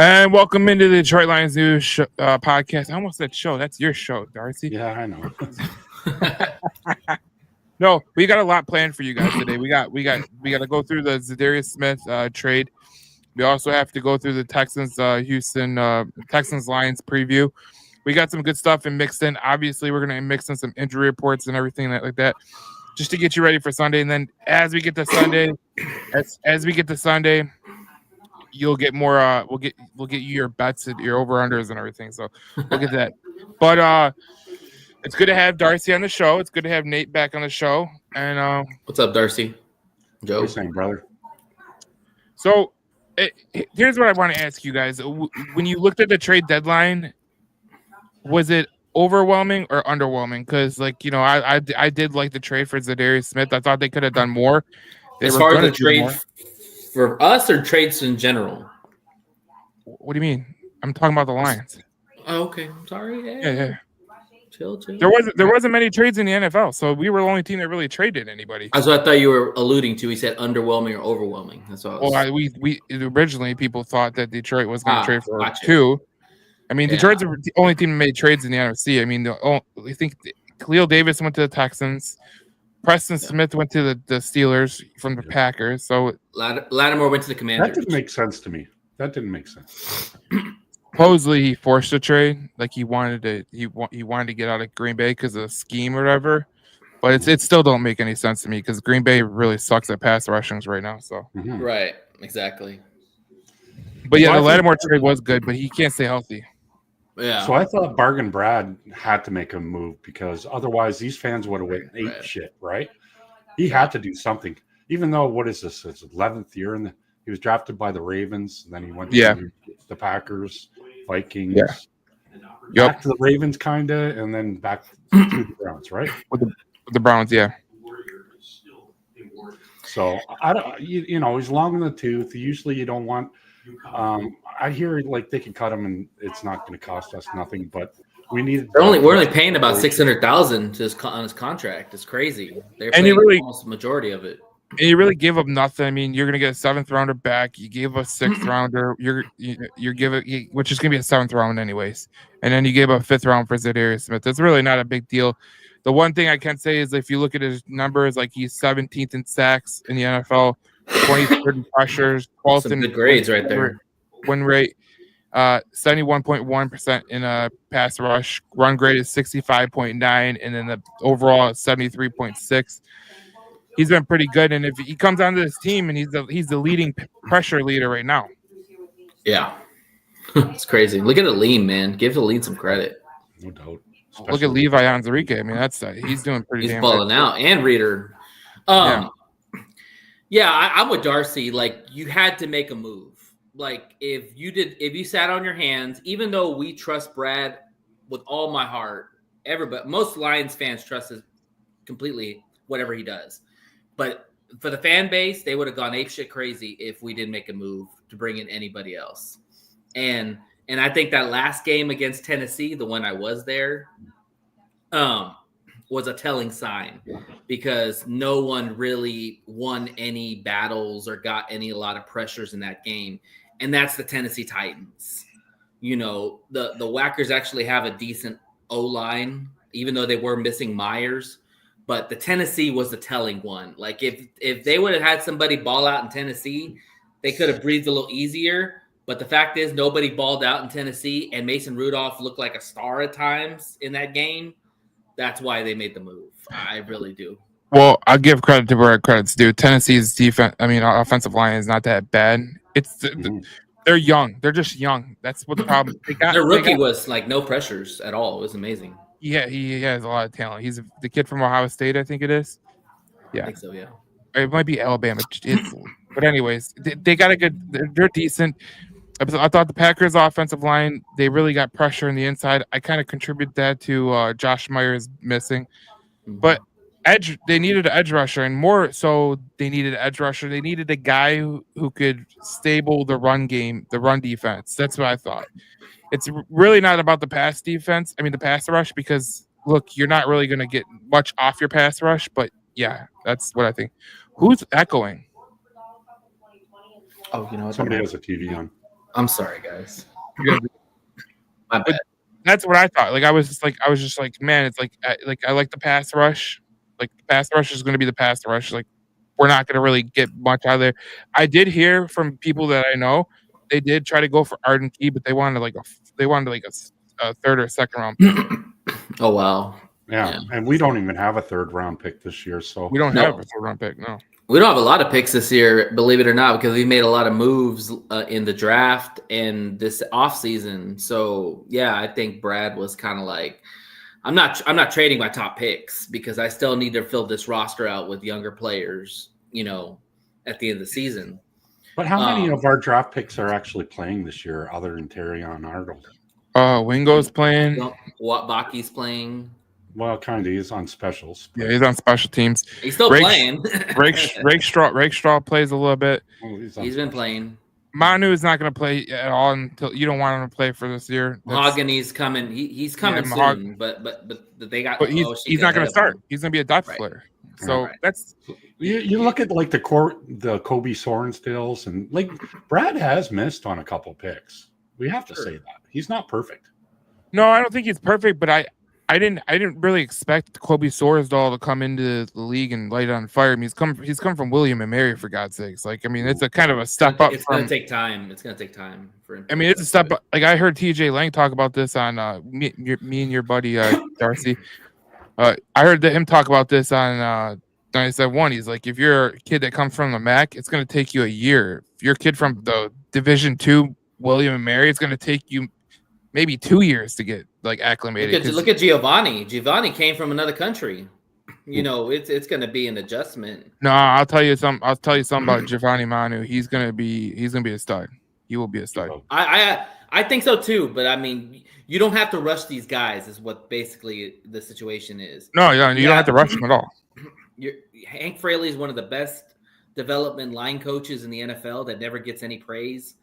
And welcome into the Detroit Lions News podcast. I almost said show. That's your show, Darcy. Yeah, I know. No, we got a lot planned for you guys today. We got to go through the Za'Darius Smith trade. We also have to go through the Texans Texans Lions preview. We got some good stuff mixed in. Obviously, we're gonna mix in some injury reports and everything like that, just to get you ready for Sunday. And then as we get to Sunday, you'll get more. We'll get you your bets and your over unders and everything. So we'll get that. But it's good to have Darcy on the show. It's good to have Nate back on the show. And what's up, Darcy? Joe, what are you saying, brother? So here's what I want to ask you guys. When you looked at the trade deadline, was it overwhelming or underwhelming? Because I did like the trade for Za'Darius Smith. I thought they could have done more. As far as the trade for us or trades in general? What do you mean? I'm talking about the Lions. Oh, okay. I'm sorry. Yeah. Chill. There wasn't many trades in the NFL, so we were the only team that really traded anybody. That's what I thought you were alluding to. He said underwhelming or overwhelming. That's what. We originally people thought that Detroit was going to trade for two. I mean, Detroit's the only team that made trades in the NFC. I mean, I think Khalil Davis went to the Texans. Preston Smith went to the Steelers from the Packers. So Lattimore went to the Commanders. That didn't make sense to me. Supposedly he forced a trade, like he wanted to get out of Green Bay because of the scheme or whatever. But it still don't make any sense to me because Green Bay really sucks at pass rushings right now. So Right, exactly. But the Lattimore trade was good, but he can't stay healthy. Yeah. So I thought Bargain Brad had to make a move because otherwise these fans would have went ape shit, right? He had to do something. Even though, what is this? His 11th year, and he was drafted by the Ravens, and then he went to the Packers, Vikings, back to the Ravens, kind of, and then back to the Browns, right? With the Browns, yeah. So I don't, he's long in the tooth. Usually, you don't want. I hear like they can cut him, and it's not going to cost us nothing. But we need. We're only paying about $600,000 on his contract. It's crazy. They're paying almost the majority of it. And you really gave up nothing. I mean, you're going to get a 7th rounder back. You gave us 6th rounder. You're giving, which is going to be a 7th round anyways. And then you gave up 5th round for Za'Darius Smith. That's really not a big deal. The one thing I can say is if you look at his numbers, like he's 17th in sacks in the NFL, 23rd in pressures, 12th in good grades right there. Win rate, 71.1% in a pass rush. Run grade is 65.9, and then the overall is 73.6. He's been pretty good, and if he comes onto this team, and he's the leading pressure leader right now. Yeah, it's crazy. Look at Aline, man. Give Aline some credit. No doubt. Look at Levi Onwuzurike. I mean, he's doing pretty. He's damn balling good. out, and Reader. I'm with Darcy. Like you had to make a move. Like if you sat on your hands, even though we trust Brad with all my heart, most Lions fans trust him completely, whatever he does. But for the fan base, they would have gone apeshit crazy if we didn't make a move to bring in anybody else. And I think that last game against Tennessee, the one I was there, was a telling sign because no one really won any battles or got a lot of pressures in that game. And that's the Tennessee Titans. The Whackers actually have a decent O-line, even though they were missing Myers. But the Tennessee was the telling one. Like if they would have had somebody ball out in Tennessee, they could have breathed a little easier. But the fact is nobody balled out in Tennessee, and Mason Rudolph looked like a star at times in that game. That's why they made the move. I really do. Well, I'll give credit to where credit's due. Tennessee's offensive line is not that bad. They're young. They're just young. That's what the problem. Their rookie was like no pressures at all. It was amazing. Yeah, he has a lot of talent. He's the kid from Ohio State, I think it is. Yeah, I think so. Yeah, it might be Alabama. But anyways, they got a good. They're decent. I thought the Packers' offensive line, they really got pressure on the inside. I kind of contribute that to Josh Myers missing, but they needed an edge rusher, and more so they needed an edge rusher. They needed a guy who could stable the run game, the run defense. That's what I thought. It's really not about the pass defense. I mean, the pass rush, because look, you're not really going to get much off your pass rush, but yeah, that's what I think. Who's echoing? Oh, somebody has a TV on. I'm sorry, guys. You guys- My bad. That's what I thought. Like I was just like, man, it's like I like the pass rush. Like the pass rush is going to be the pass rush. Like we're not going to really get much out of there. I did hear from people that I know they did try to go for Arden Key, but they wanted like a third or second round pick. Oh wow. Yeah, and we don't even have a third round pick this year, so We don't No. have a third round pick. No. We don't have a lot of picks this year, believe it or not, because we made a lot of moves in the draft and this offseason. So yeah, I think Brad was kind of like, I'm not trading my top picks because I still need to fill this roster out with younger players, you know, at the end of the season. But how many of our draft picks are actually playing this year other than Terrion Arnold? Wingo's playing. Baki's playing. Well, kind of. He's on specials. Yeah, he's on special teams. He's still playing. Rake Straw plays a little bit. Well, He's been playing. Manu is not going to play at all until you don't want him to play for this year. Mahogany's coming. He's coming soon, but they got. But he's not going to start. He's going to be a depth player. So that's you look at like the Kobe Sorensdales and like Brad has missed on a couple picks. We have to say that he's not perfect. No, I don't think he's perfect, but I didn't really expect Kobe Sorsdal to come into the league and light it on fire. I mean, he's come from William and Mary, for God's sakes. Like, I mean, it's a kind of a step up. It's going to take time. It's going to take time for him. I mean, it's a step up. Like I heard TJ Lang talk about this on me and your buddy Darcy. I heard him talk about this on 97.1. He's like, if you're a kid that comes from the MAC, it's going to take you a year. If you're a kid from the Division II William and Mary, it's going to take you maybe 2 years to get like acclimated. Look at Giovanni. Giovanni came from another country. You know, it's going to be an adjustment. No, I'll tell you something about Giovanni Manu. He's gonna be a stud. He will be a stud. I think so too. But I mean, you don't have to rush these guys. Is what basically the situation is. No, you don't have to rush them at all. Hank Fraley is one of the best development line coaches in the NFL that never gets any praise.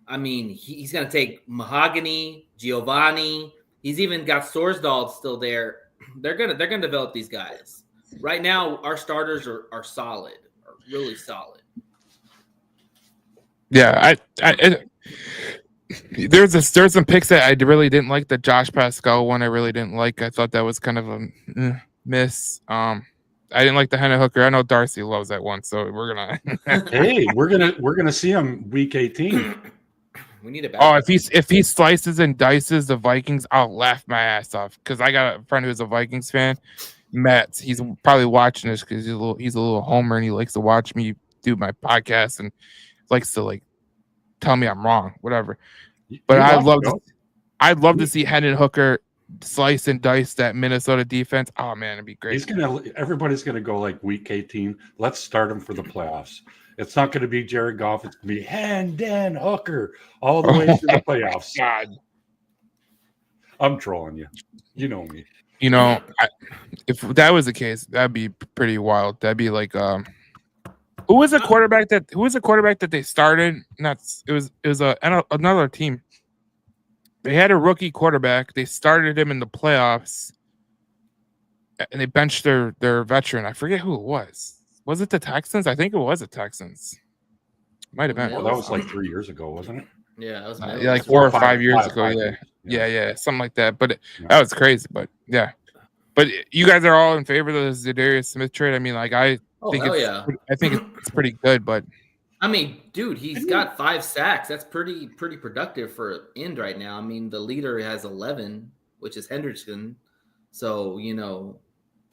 I mean, he's going to take Mahogany, Giovanni. He's even got Sorsdal still there. They're gonna develop these guys. Right now, our starters are solid, are really solid. Yeah, there's some picks that I really didn't like. The Josh Pascal one I really didn't like. I thought that was kind of a miss. I didn't like the Henna Hooker. I know Darcy loves that one, so we're gonna. Hey, we're gonna see him week 18. We need a. Oh, if he slices and dices the Vikings, I'll laugh my ass off because I got a friend who's a Vikings fan. Matt, he's probably watching this because he's a little homer and he likes to watch me do my podcast and likes to like tell me I'm wrong, whatever. But I'd love to see Henna Hooker slice and dice that Minnesota defense. Oh man, it'd be great. Everybody's gonna go like week 18. Let's start him for the playoffs. It's not going to be Jared Goff. It's going to be Henna Hooker all the way to the playoffs. God, I'm trolling you. You know me. You know, if that was the case, that'd be pretty wild. That'd be like, who was the quarterback that they started? It was another team. They had a rookie quarterback. They started him in the playoffs, and they benched their veteran. I forget who it was. Was it the Texans? I think it was the Texans. Might have been. Well, that was like 3 years ago, wasn't it? Yeah, that was like 4 or 5 years ago. Yeah, something like that. But that was crazy. But yeah, but you guys are all in favor of the Za'Darius Smith trade. I mean, like I think it's pretty good. But I mean, dude, he's got 5 sacks. That's pretty productive for an end right now. I mean, the leader has 11, which is Hendrickson. So you know.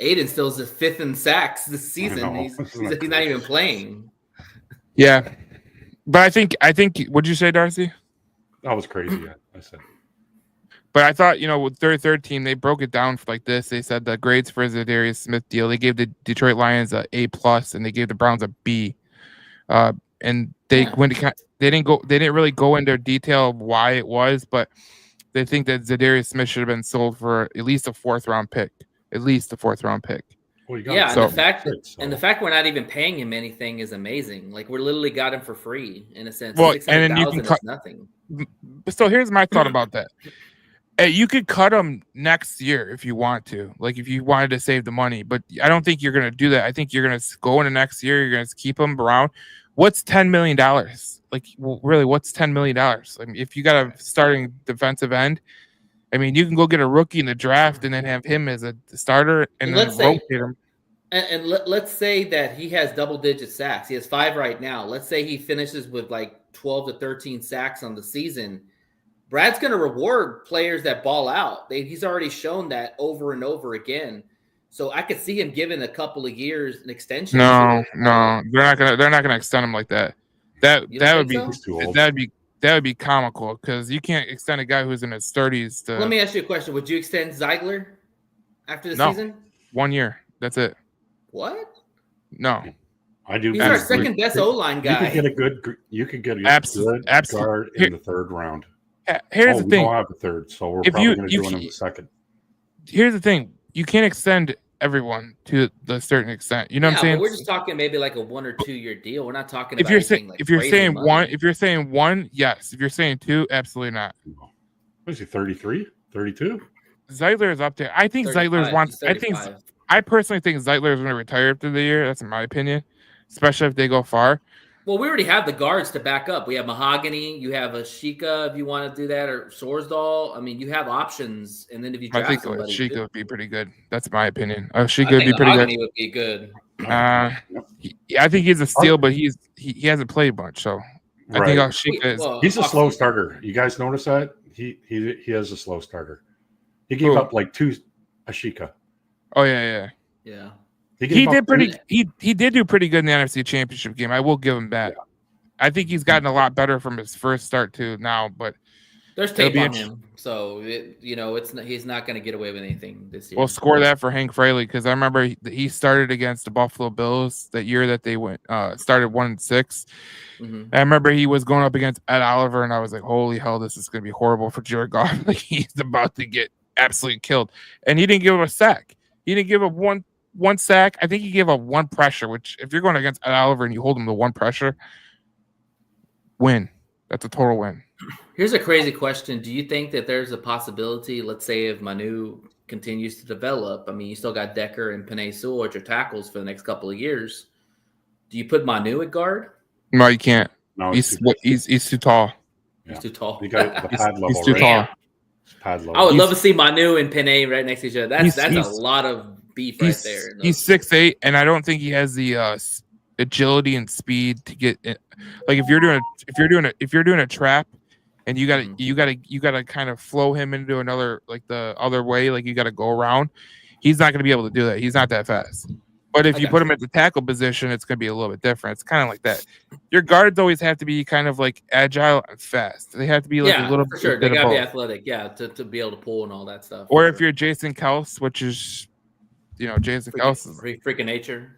Aiden still is the 5th in sacks this season. He's not even playing. Yeah, but I think. What'd you say, Darcy? That was crazy. Yeah, I said. But I thought, with third team, they broke it down for like this. They said the grades for the Za'Darius Smith deal. They gave the Detroit Lions a A+, and they gave the Browns a B. And they didn't really go into detail of why it was, but they think that Za'Darius Smith should have been sold for at least a 4th round pick. At least a 4th round pick. Well, and the fact we're not even paying him anything is amazing. Like we literally got him for free in a sense. Well, and then you can cut nothing. So here's my thought about that. You could cut him next year if you want to, like if you wanted to save the money. But I don't think you're going to do that. I think you're going to go into next year. You're going to keep him around. what's $10 million? Like, really, what's $10 million? I mean, if you got a starting defensive end, I mean, you can go get a rookie in the draft and then have him as a starter and then rotate him. And let's say that he has double-digit sacks. He has 5 right now. Let's say he finishes with like 12 to 13 sacks on the season. Brad's going to reward players that ball out. He's already shown that over and over again. So I could see him giving a couple of years an extension. No, they're not gonna extend him like that. That would be comical because you can't extend a guy who's in his 30s. Let me ask you a question: would you extend Ziegler after the season? 1 year. That's it. What? No, I do. He's our second best O-line guy. You could get a good guard in the third round. Here's the thing. We don't have a third, so we're probably going to do it in the second. Here's the thing: you can't extend everyone to the certain extent. You know what I'm saying? We're just talking maybe like a 1 or 2 year deal. We're not talking about if you're saying one, yes. If you're saying 2, absolutely not. What is he? 33, 32? Zeitler is up there. I think Zeitler wants. I personally think Zeitler is going to retire after the year. That's in my opinion, especially if they go far. Well, we already have the guards to back up. We have Mahogany. You have a Sheikah if you want to do that, or Sorsdahl. I mean, you have options. And then if you draft somebody, Sheikah would be pretty good. That's my opinion. Sheikah would be pretty good. Would be good. I think he's a steal, but he hasn't played much, so I think Sheikah is. He's a slow starter. You guys notice that? He has a slow starter. He gave up like 2 Sheikah. Oh yeah. He did do pretty good in the NFC Championship game. I will give him that. Yeah. I think he's gotten a lot better from his first start to now, but there's tape on him, so he's not going to get away with anything this year. We'll score that for Hank Fraley because I remember he started against the Buffalo Bills that year that they started 1-6. Mm-hmm. I remember he was going up against Ed Oliver, and I was like, "Holy hell, this is going to be horrible for Jared Goff! Like he's about to get absolutely killed." And he didn't give up a sack. He didn't give up one sack. I think he gave up 1 pressure, which if you're going against Ed Oliver and you hold him to 1 pressure, win. That's a total win. Here's a crazy question. Do you think that there's a possibility, let's say if Manu continues to develop, I mean, you still got Decker and Penei Sewell at your tackles for the next couple of years. Do you put Manu at guard? No, you can't. No, he's too tall. Yeah. He's too tall. You got the pad level. He's too tall. Pad level. I would love to see Manu and Penei right next to each other. That's a lot of beef right there. He's 6'8", and I don't think he has the agility and speed to get it. Like if you're doing a trap, and you gotta kind of flow him into another, like the other way, like you gotta go around. He's not gonna be able to do that. He's not that fast. But if you put him at the tackle position, it's gonna be a little bit different. It's kind of like that. Your guards always have to be kind of like agile and fast. They have to be like a little bit. For sure, they gotta be athletic. Yeah, to be able to pull and all that stuff. Or if you're Jason Kels, which is, Jason Kels is freaking nature.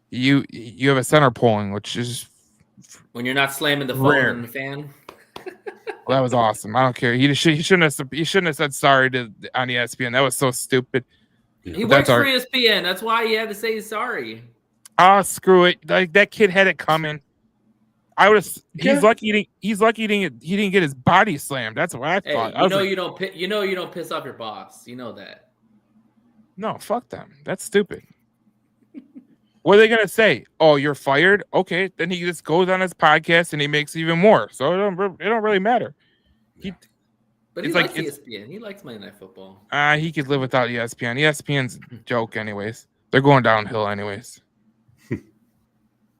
You have a center pulling, which is when you're not slamming the phone in the fan. Well, that was awesome. I don't care. He shouldn't have said sorry on ESPN. That was so stupid. He works for ESPN. That's why he had to say sorry. Screw it. Like that kid had it coming. He's lucky he didn't get his body slammed. That's what I thought. You don't piss off your boss. You know that. No, fuck them. That's stupid. What are they gonna say? Oh, you're fired? Okay, then he just goes on his podcast and he makes even more. So it don't really matter. But he likes ESPN. He likes Monday Night Football. He could live without ESPN. ESPN's a joke, anyways. They're going downhill, anyways.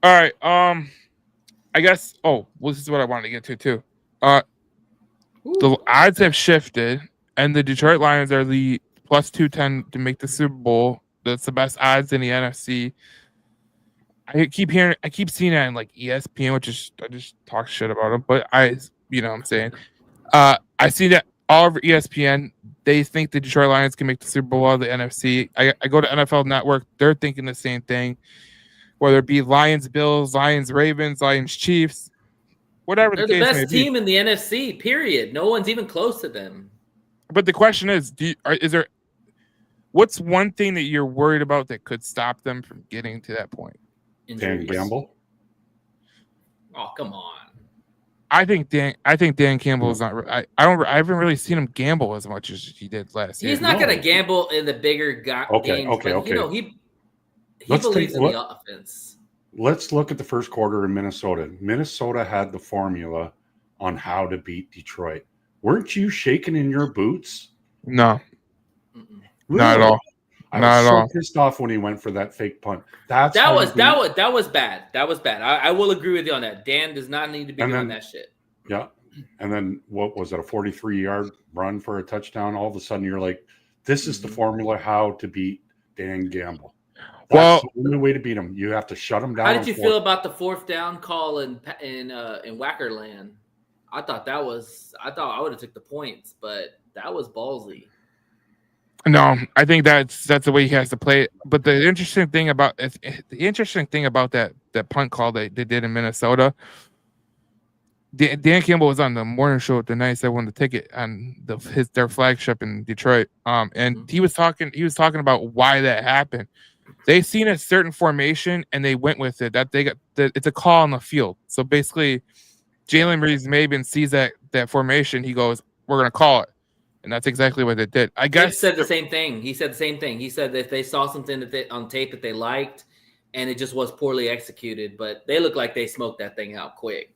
All right. I guess. Oh, well, this is what I wanted to get to too. The odds have shifted, and the Detroit Lions are the plus 210 to make the Super Bowl. That's the best odds in the NFC. I keep seeing it on like ESPN, which is I just talk shit about them, but what I'm saying. I see that all over ESPN. They think the Detroit Lions can make the Super Bowl out of the NFC. I go to NFL Network. They're thinking the same thing. Whether it be Lions, Bills, Lions, Ravens, Lions, Chiefs, whatever they're the best team in the NFC. Period. No one's even close to them. But the question is, what's one thing that you're worried about that could stop them from getting to that point? Dan Campbell. Oh, come on. I think Dan Campbell is not. I haven't really seen him gamble as much as he did last year. He's not going to gamble in the bigger games. Okay. He believes in the offense. let's look at the first quarter in Minnesota. Minnesota had the formula on how to beat Detroit. Weren't you shaking in your boots? No, Mm-mm. Really? not at all. I Not was at so all. pissed off when he went for that fake punt. That was bad. That was bad. I will agree with you on that. Dan does not need to be doing that shit. Yeah. And then what was it? A 43-yard run for a touchdown. All of a sudden you're like, this is the formula how to beat Dan Gamble. That's the only way to beat him. You have to shut him down. How did you feel about the 4th down call in Wackerland? I thought I would have took the points, but that was ballsy. No, I think that's the way he has to play it. But the interesting thing about that punt call they did in Minnesota, Dan Campbell was on the morning show with the Knights that won the ticket on their flagship in Detroit. And he was talking about why that happened. They seen a certain formation and they went with it. That it's a call on the field. So basically, Jalen Reeves-Maybin sees that formation. He goes, "We're gonna call it," and that's exactly what they did. I guess he said the same thing. He said that if they saw something on tape that they liked, and it just was poorly executed, but they look like they smoked that thing out quick,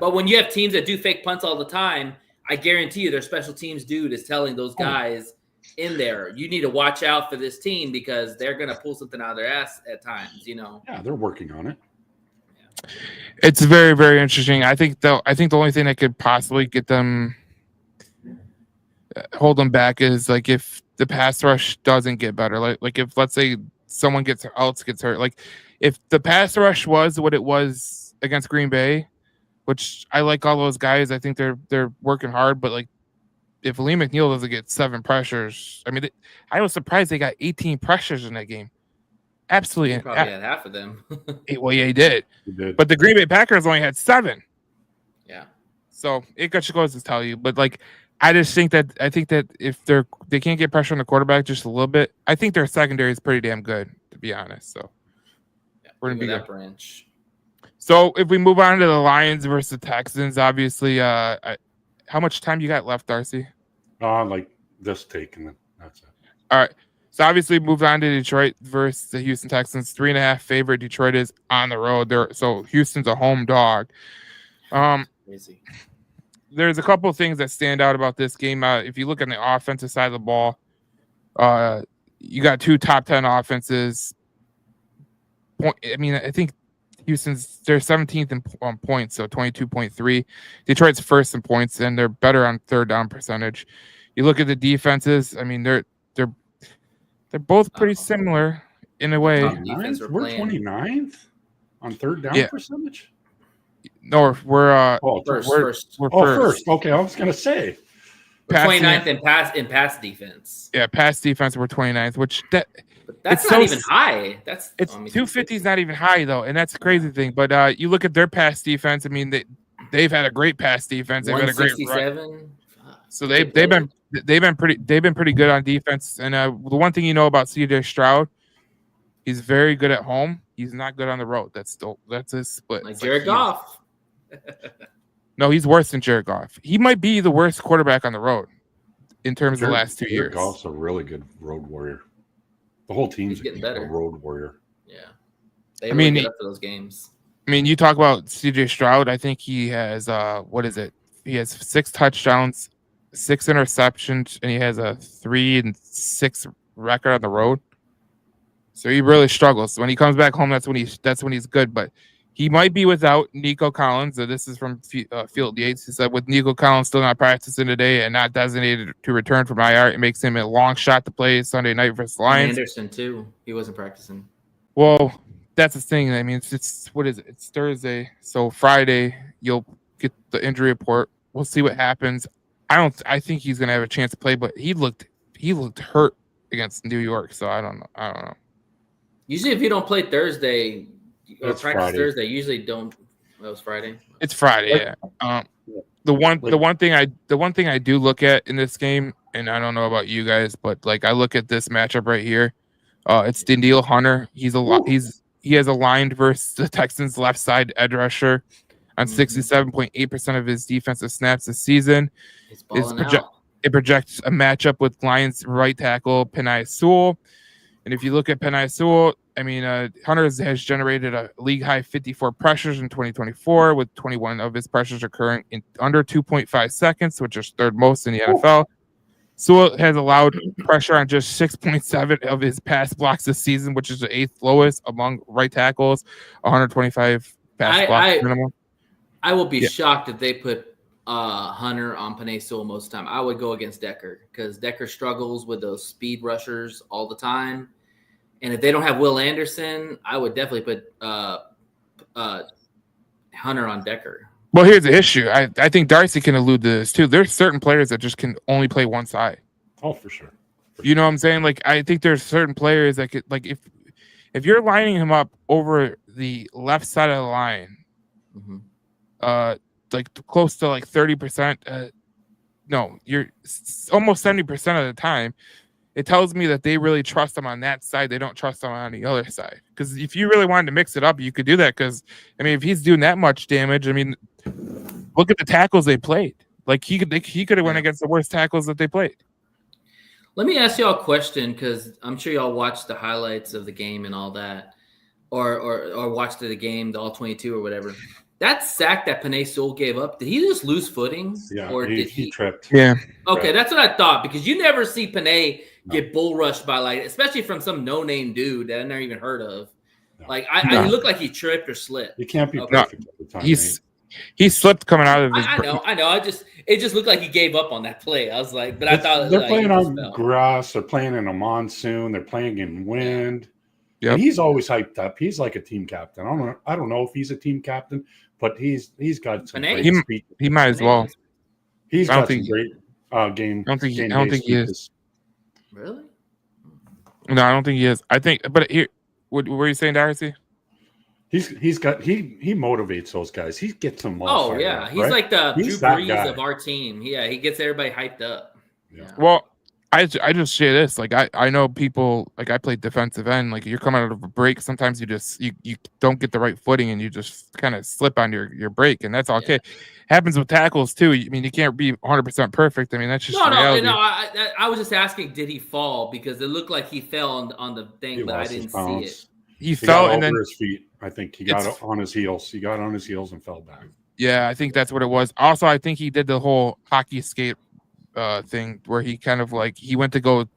But when you have teams that do fake punts all the time, I guarantee you, their special teams dude is telling those guys in there, you need to watch out for this team because they're gonna pull something out of their ass at times. Yeah, they're working on it. It's very, very interesting. I think the only thing that could possibly get them hold them back is like if the pass rush doesn't get better. Like if let's say someone gets hurt. Like if the pass rush was what it was against Green Bay, which I like all those guys. I think they're working hard, but like if Lee McNeil doesn't get 7 pressures, I mean, I was surprised they got 18 pressures in that game. Absolutely, he probably had half of them. Well, yeah, he did. But the Green Bay Packers only had 7. Yeah. So it just goes to tell you. But like, I think that if they can't get pressure on the quarterback just a little bit, I think their secondary is pretty damn good, to be honest. So we're gonna be that good. branch. So if we move on to the Lions versus the Texans, obviously, how much time you got left, Darcy? Like this take, and then that's it. All right. So obviously moved on to Detroit versus the Houston Texans. 3.5 favorite. Detroit is on the road. So Houston's a home dog. Crazy. There's a couple of things that stand out about this game. If you look on the offensive side of the ball, you got 2 top 10 offenses. I think they're 17th in points, so 22.3. Detroit's first in points, and they're better on third down percentage. You look at the defenses. I mean, they're both pretty similar in a way. We're 29th on third down percentage. No, we're first. First. Okay, I was gonna say we're 29th in pass defense. Yeah, pass defense. We're 29th, which that's not even high. It's 250 is not even high though, and that's the crazy thing. But you look at their pass defense. I mean, they've had a great pass defense. They've had a great run. So they've been pretty good on defense. And the one thing you know about CJ Stroud, he's very good at home. He's not good on the road. That's his split. Like Jared Goff. No, he's worse than Jared Goff. He might be the worst quarterback on the road in terms of the last 2 years. Jared Goff's a really good road warrior. The whole team's getting better. A road warrior. Yeah, they really get up for those games. I mean, you talk about CJ Stroud. I think he has what is it? He has 6 touchdowns, 6 interceptions, and he has a 3-6 record on the road. So he really struggles. When he comes back home, that's when he's good. But he might be without Nico Collins. So this is from Field Yates. He said, with Nico Collins still not practicing today and not designated to return from IR, it makes him a long shot to play Sunday night versus the Lions. And Anderson too. He wasn't practicing. Well, that's the thing. I mean, it's what is it? It's Thursday. So Friday you'll get the injury report. We'll see what happens. I think he's gonna have a chance to play, but he looked hurt against New York. So I don't know. Usually, if you don't play Thursday or practice Friday. Thursday, usually don't. That was Friday. It's Friday, yeah. The one thing I do look at in this game, and I don't know about you guys, but like I look at this matchup right here. It's Danielle Hunter. He has aligned versus the Texans' left side edge rusher on 67.8% of his defensive snaps this season. It projects a matchup with Lions right tackle Penei Sewell. And if you look at Penei Sewell, I mean, Hunter has generated a league high 54 pressures in 2024, with 21 of his pressures occurring in under 2.5 seconds, which is third most in the NFL. Sewell has allowed pressure on just 6.7 of his pass blocks this season, which is the 8th lowest among right tackles, 125 pass blocks minimum. I will be shocked if they put Hunter on Penei Sewell most of the time. I would go against Decker because Decker struggles with those speed rushers all the time. And if they don't have Will Anderson, I would definitely put Hunter on Decker. Well, here's the issue. I think Darcy can allude to this too. There's certain players that just can only play one side. Oh, for sure. You know what I'm saying? Like, I think there's certain players that could, like, if you're lining him up over the left side of the line, like close to like 30%, no, you're almost 70% of the time. It tells me that they really trust him on that side. They don't trust him on the other side. Because if you really wanted to mix it up, you could do that. Because, I mean, if he's doing that much damage, I mean, look at the tackles they played. Like, he could have went against the worst tackles that they played. Let me ask y'all a question, because I'm sure y'all watched the highlights of the game and all that, or watched the game, the all 22 or whatever. That sack that Penei Sewell gave up, did he just lose footing? Yeah, or did he tripped. Yeah. Okay, that's what I thought, because you never see Penei get bull rushed by, like, especially from some no-name dude that I've never even heard of. No. Like, I looked like he tripped or slipped. You can't be perfect at the time. He slipped coming out of his. I know. It just looked like he gave up on that play. I was like, but I thought they're playing on grass. They're playing in a monsoon. They're playing in wind. Yep. And he's always hyped up. He's like a team captain. I don't know if he's a team captain, but he's got some great speed. He might as well. He's got some great game. I don't think he is. Really? No, I don't think he is. I think, but here, what were you saying, Darcy? He motivates those guys. He gets them all. Oh yeah, he's like the Drew Brees of our team. Yeah, he gets everybody hyped up. Yeah. Well, I just say this. Like, I know people, like, I played defensive end. Like, you're coming out of a break. Sometimes you don't get the right footing and you just kind of slip on your break, and that's okay. Yeah. Happens with tackles too. I mean, you can't be 100% perfect. I mean, that's just reality. No. I was just asking, did he fall? Because it looked like he fell on the thing, but I didn't see it. He fell and then his feet. I think he got on his heels. He got on his heels and fell back. Yeah, I think that's what it was. Also, I think he did the whole hockey skate thing where he kind of like he went to go.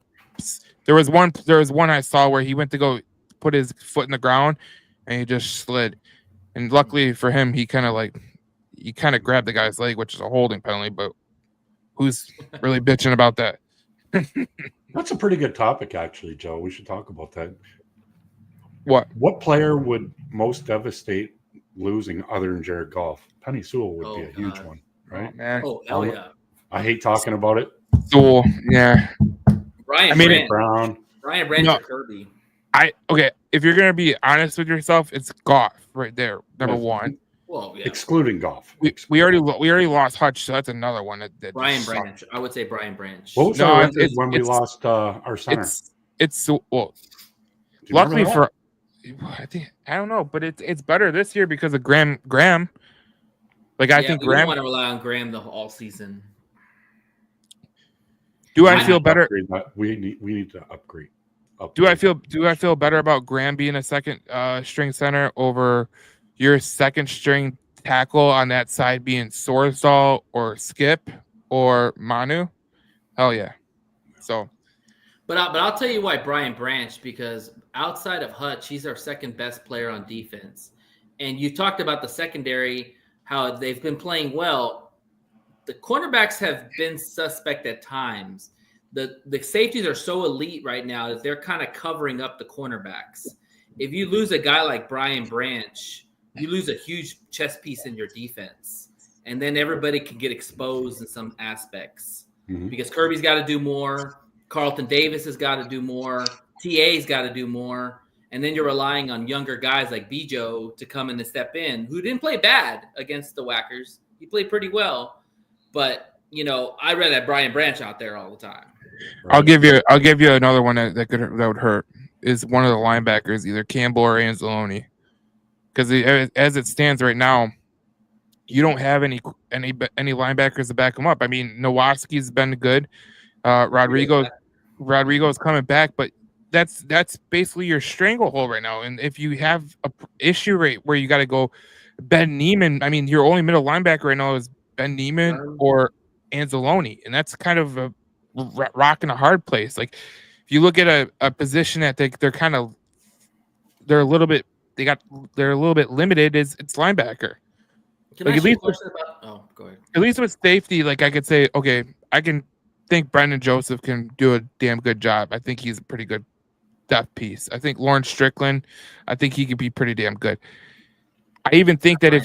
There was one I saw where he went to go put his foot in the ground and he just slid. And luckily for him, he kind of grabbed the guy's leg, which is a holding penalty. But who's really bitching about that? That's a pretty good topic, actually, Joe. We should talk about that. What player would most devastate losing other than Jared Goff? Penei Sewell would be a huge one, right? Oh, man. Oh, hell yeah. I hate talking about it. Sewell, yeah. Brian Branch or Kirby. Okay, if you're gonna be honest with yourself, it's Goff right there, number one. Well, yeah. Excluding Goff. We already lost Hutch, so that's another one. That Brian Branch. I would say Brian Branch. What was our record when we lost our center? Luckily for, I don't know, but it's better this year because of Graham. Like, I think Graham. We don't want to rely on Graham the all season. Do I feel better? We need to upgrade. Do I feel better about Graham being a second string center over your second string tackle on that side being Sorsdahl or Skip or Manu? Hell yeah. So, but I'll tell you why Brian Branch, because outside of Hutch, he's our second best player on defense. And you talked about the secondary, how they've been playing well. The cornerbacks have been suspect at times. The safeties are so elite right now that they're kind of covering up the cornerbacks. If you lose a guy like Brian Branch, you lose a huge chess piece in your defense. And then everybody can get exposed in some aspects. Mm-hmm. Because Kirby's got to do more. Carlton Davis has got to do more. TA's got to do more. And then you're relying on younger guys like Bijo to come in and step in, who didn't play bad against the Whackers. He played pretty well. But, I'd rather have Brian Branch out there all the time. Right. I'll give you another one that would hurt is one of the linebackers, either Campbell or Anzalone. Because as it stands right now, you don't have any linebackers to back him up. I mean, Nowaski's been good. Rodrigo's coming back, but that's basically your stranglehold right now. And if you have a issue rate where you got to go Ben Neiman, I mean, your only middle linebacker right now is Ben Neiman or Anzalone, and that's kind of a rock in a hard place. Like if you look at a position that they're a little bit limited, is it's linebacker. Can I ask you a question about? Oh, go ahead. At least with safety, like I could say, okay, I can think Brendan Joseph can do a damn good job. I think he's a pretty good depth piece. I think Lawrence Strickland, I think he could be pretty damn good. I even think that with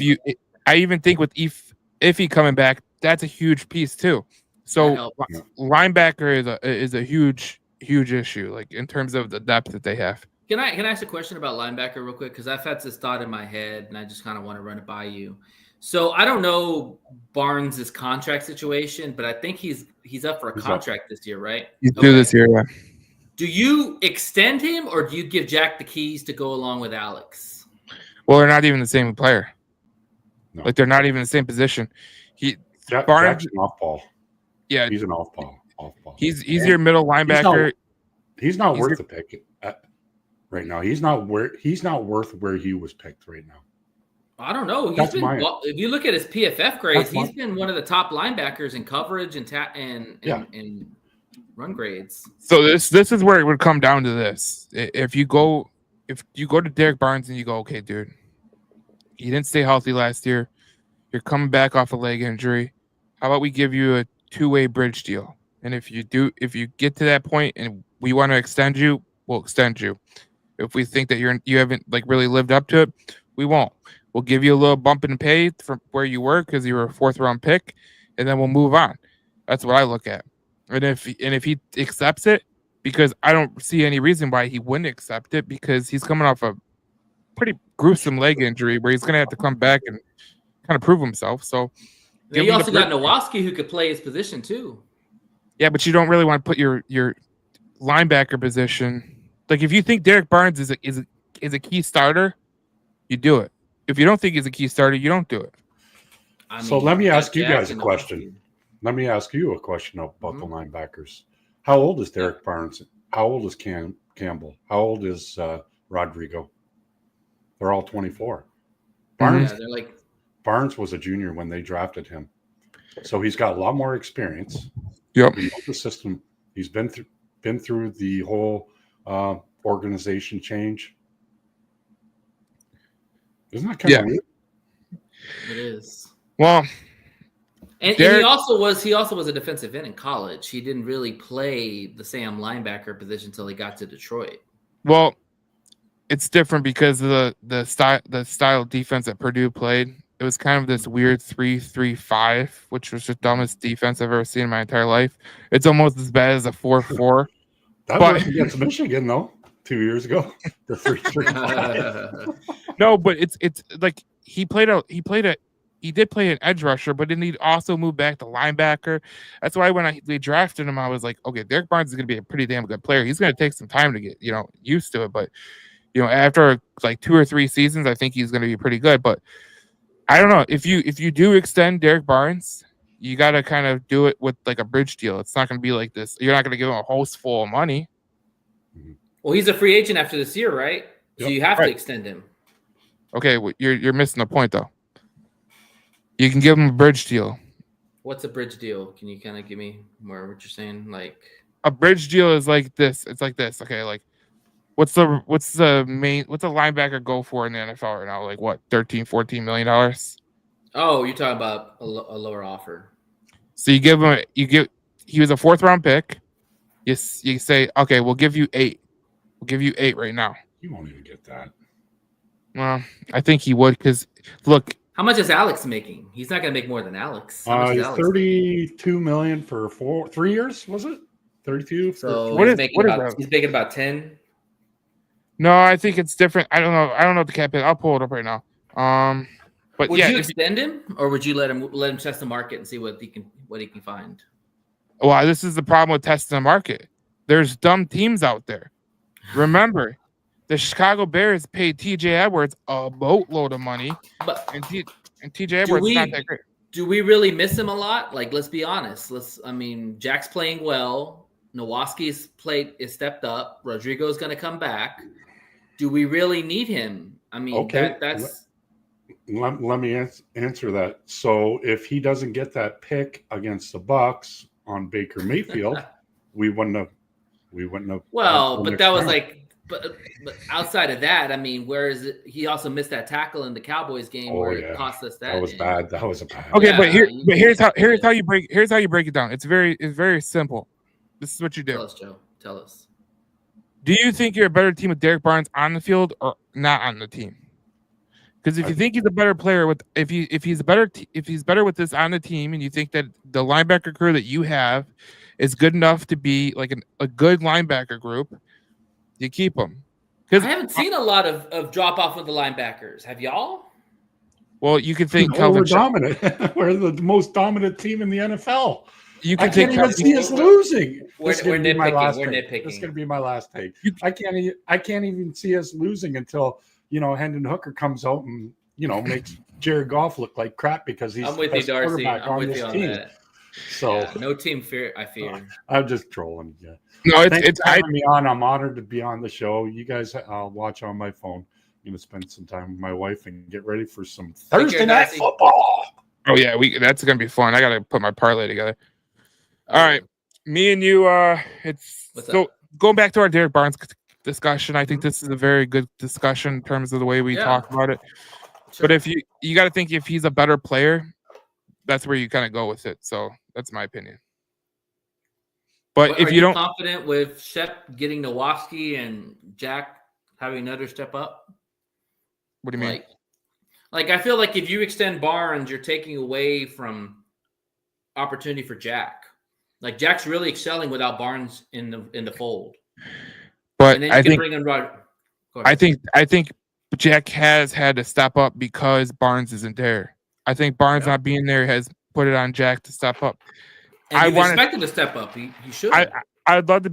Iffy coming back, that's a huge piece too. So linebacker is a huge issue, like in terms of the depth that they have. Can I ask a question about linebacker real quick? Because I've had this thought in my head, and I just kind of want to run it by you. So I don't know Barnes' contract situation, but I think he's up for a contract this year, right? He's due this year, yeah. Do you extend him, or do you give Jack the keys to go along with Alex? Well, they're not even the same player. No. Like they're not even the same position. Barnes an off ball. Yeah, he's an off ball. He's your middle linebacker. He's not worth the pick right now. He's not worth where he was picked right now. I don't know. If you look at his PFF grades, he's been one of the top linebackers in coverage and run grades. So this is where it would come down to this. If you go to Derek Barnes and you go, okay, dude, he didn't stay healthy last year. You're coming back off a leg injury. How about we give you a 2-way bridge deal? And if you get to that point and we want to extend you, we'll extend you. If we think that you haven't like really lived up to it, we won't. We'll give you a little bump in pay from where you were because you were a 4th-round pick, and then we'll move on. That's what I look at. And if he accepts it, because I don't see any reason why he wouldn't accept it, because he's coming off a pretty gruesome leg injury where he's going to have to come back and kind of prove himself. So you also got Nowoski who could play his position too. Yeah, but you don't really want to put your linebacker position. Like if you think Derek Barnes is a key starter, you do it. If you don't think he's a key starter, you don't do it. So let me ask you guys a question. Let me ask you a question about the linebackers. How old is Derek Barnes? How old is Campbell? How old is Rodrigo? They're all 24. Barnes was a junior when they drafted him, so he's got a lot more experience. Yep. He knows the system. He's been through the whole organization change. Isn't that kind of weird? It is. Well, and he also was a defensive end in college. He didn't really play the Sam linebacker position until he got to Detroit. Well, it's different because of the style of defense that Purdue played. It was kind of this weird 3-3-5, which was the dumbest defense I've ever seen in my entire life. It's almost as bad as a 4-4. That worked against Michigan though. 2 years ago, the 3-3. No, but it's like he did play an edge rusher, but then he also moved back to linebacker. That's why when they drafted him, I was like, okay, Derek Barnes is going to be a pretty damn good player. He's going to take some time to get used to it, but after like 2 or 3 seasons, I think he's going to be pretty good. But I don't know if you do extend Derek Barnes, you got to kind of do it with like a bridge deal. It's not going to be like this. You're not going to give him a host full of money. Well, he's a free agent after this year, right? So you have to extend him. Okay, well, you're missing the point though. You can give him a bridge deal. What's a bridge deal? Can you kind of give me more what you're saying? Like a bridge deal is like this. It's like this. Okay, like what's the linebacker go for in the NFL right now? Like what, $13-14 million? Oh, you're talking about a lower offer. So he was a 4th-round pick. You say, okay, we'll give you 8. We'll give you 8 right now. You won't even get that. Well, I think he would because look. How much is Alex making? He's not going to make more than Alex. He's $32 million for 3 years. Was it 32? So he's making about 10. No, I think it's different. I don't know. I don't know what the cap is. I'll pull it up right now. But would you extend him, or would you let him test the market and see what he can find? Well, this is the problem with testing the market. There's dumb teams out there. Remember, the Chicago Bears paid T.J. Edwards a boatload of money, and T.J. Edwards is not that great. Do we really miss him a lot? Like, let's be honest. Jack's playing well. Nowoski's stepped up. Rodrigo's going to come back. Do we really need him? I mean, Okay. that's. Let me answer that. So if he doesn't get that pick against the Bucks on Baker Mayfield, we wouldn't have. Well, but that was like. But outside of that, I mean, where is it? He also missed that tackle in the Cowboys game where it cost us that. That was bad. That was a bad. Okay, yeah, here's how you break it down. It's very simple. This is what you do. Tell us, Joe. Tell us. Do you think you're a better team with Derek Barnes on the field or not on the team? Because if you think he's a better player if he's better with this on the team, and you think that the linebacker crew that you have is good enough to be like a good linebacker group, you keep him. I haven't seen a lot of drop off with the linebackers. Have y'all? Well, you can think we're dominant. We're the most dominant team in the NFL. You can can't even see us losing. We're nitpicking. This is going to be my last take. I can't even see us losing until Hendon Hooker comes out and makes Jared Goff look like crap because he's the best quarterback on this team. That. So no team fear. I fear. I'm just trolling. Yeah. No, it's having me on. I'm honored to be on the show. You guys, I'll watch on my phone. I'm gonna spend some time with my wife and get ready for some Thursday night football. Oh yeah, that's gonna be fun. I gotta put my parlay together. All right, me and you. Going back to our Derek Barnes discussion. I think this is a very good discussion in terms of the way we talk about it. Sure. But if you got to think if he's a better player, that's where you kind of go with it. So that's my opinion. But if you don't confident with Shep getting Nowoski and Jack having another step up, what do you mean? Like I feel like if you extend Barnes, you're taking away from opportunity for Jack. Like Jack's really excelling without Barnes in the fold. But I think I think Jack has had to step up because Barnes isn't there. I think Barnes not being there has put it on Jack to step up. And I expect him to step up. He should. I'd love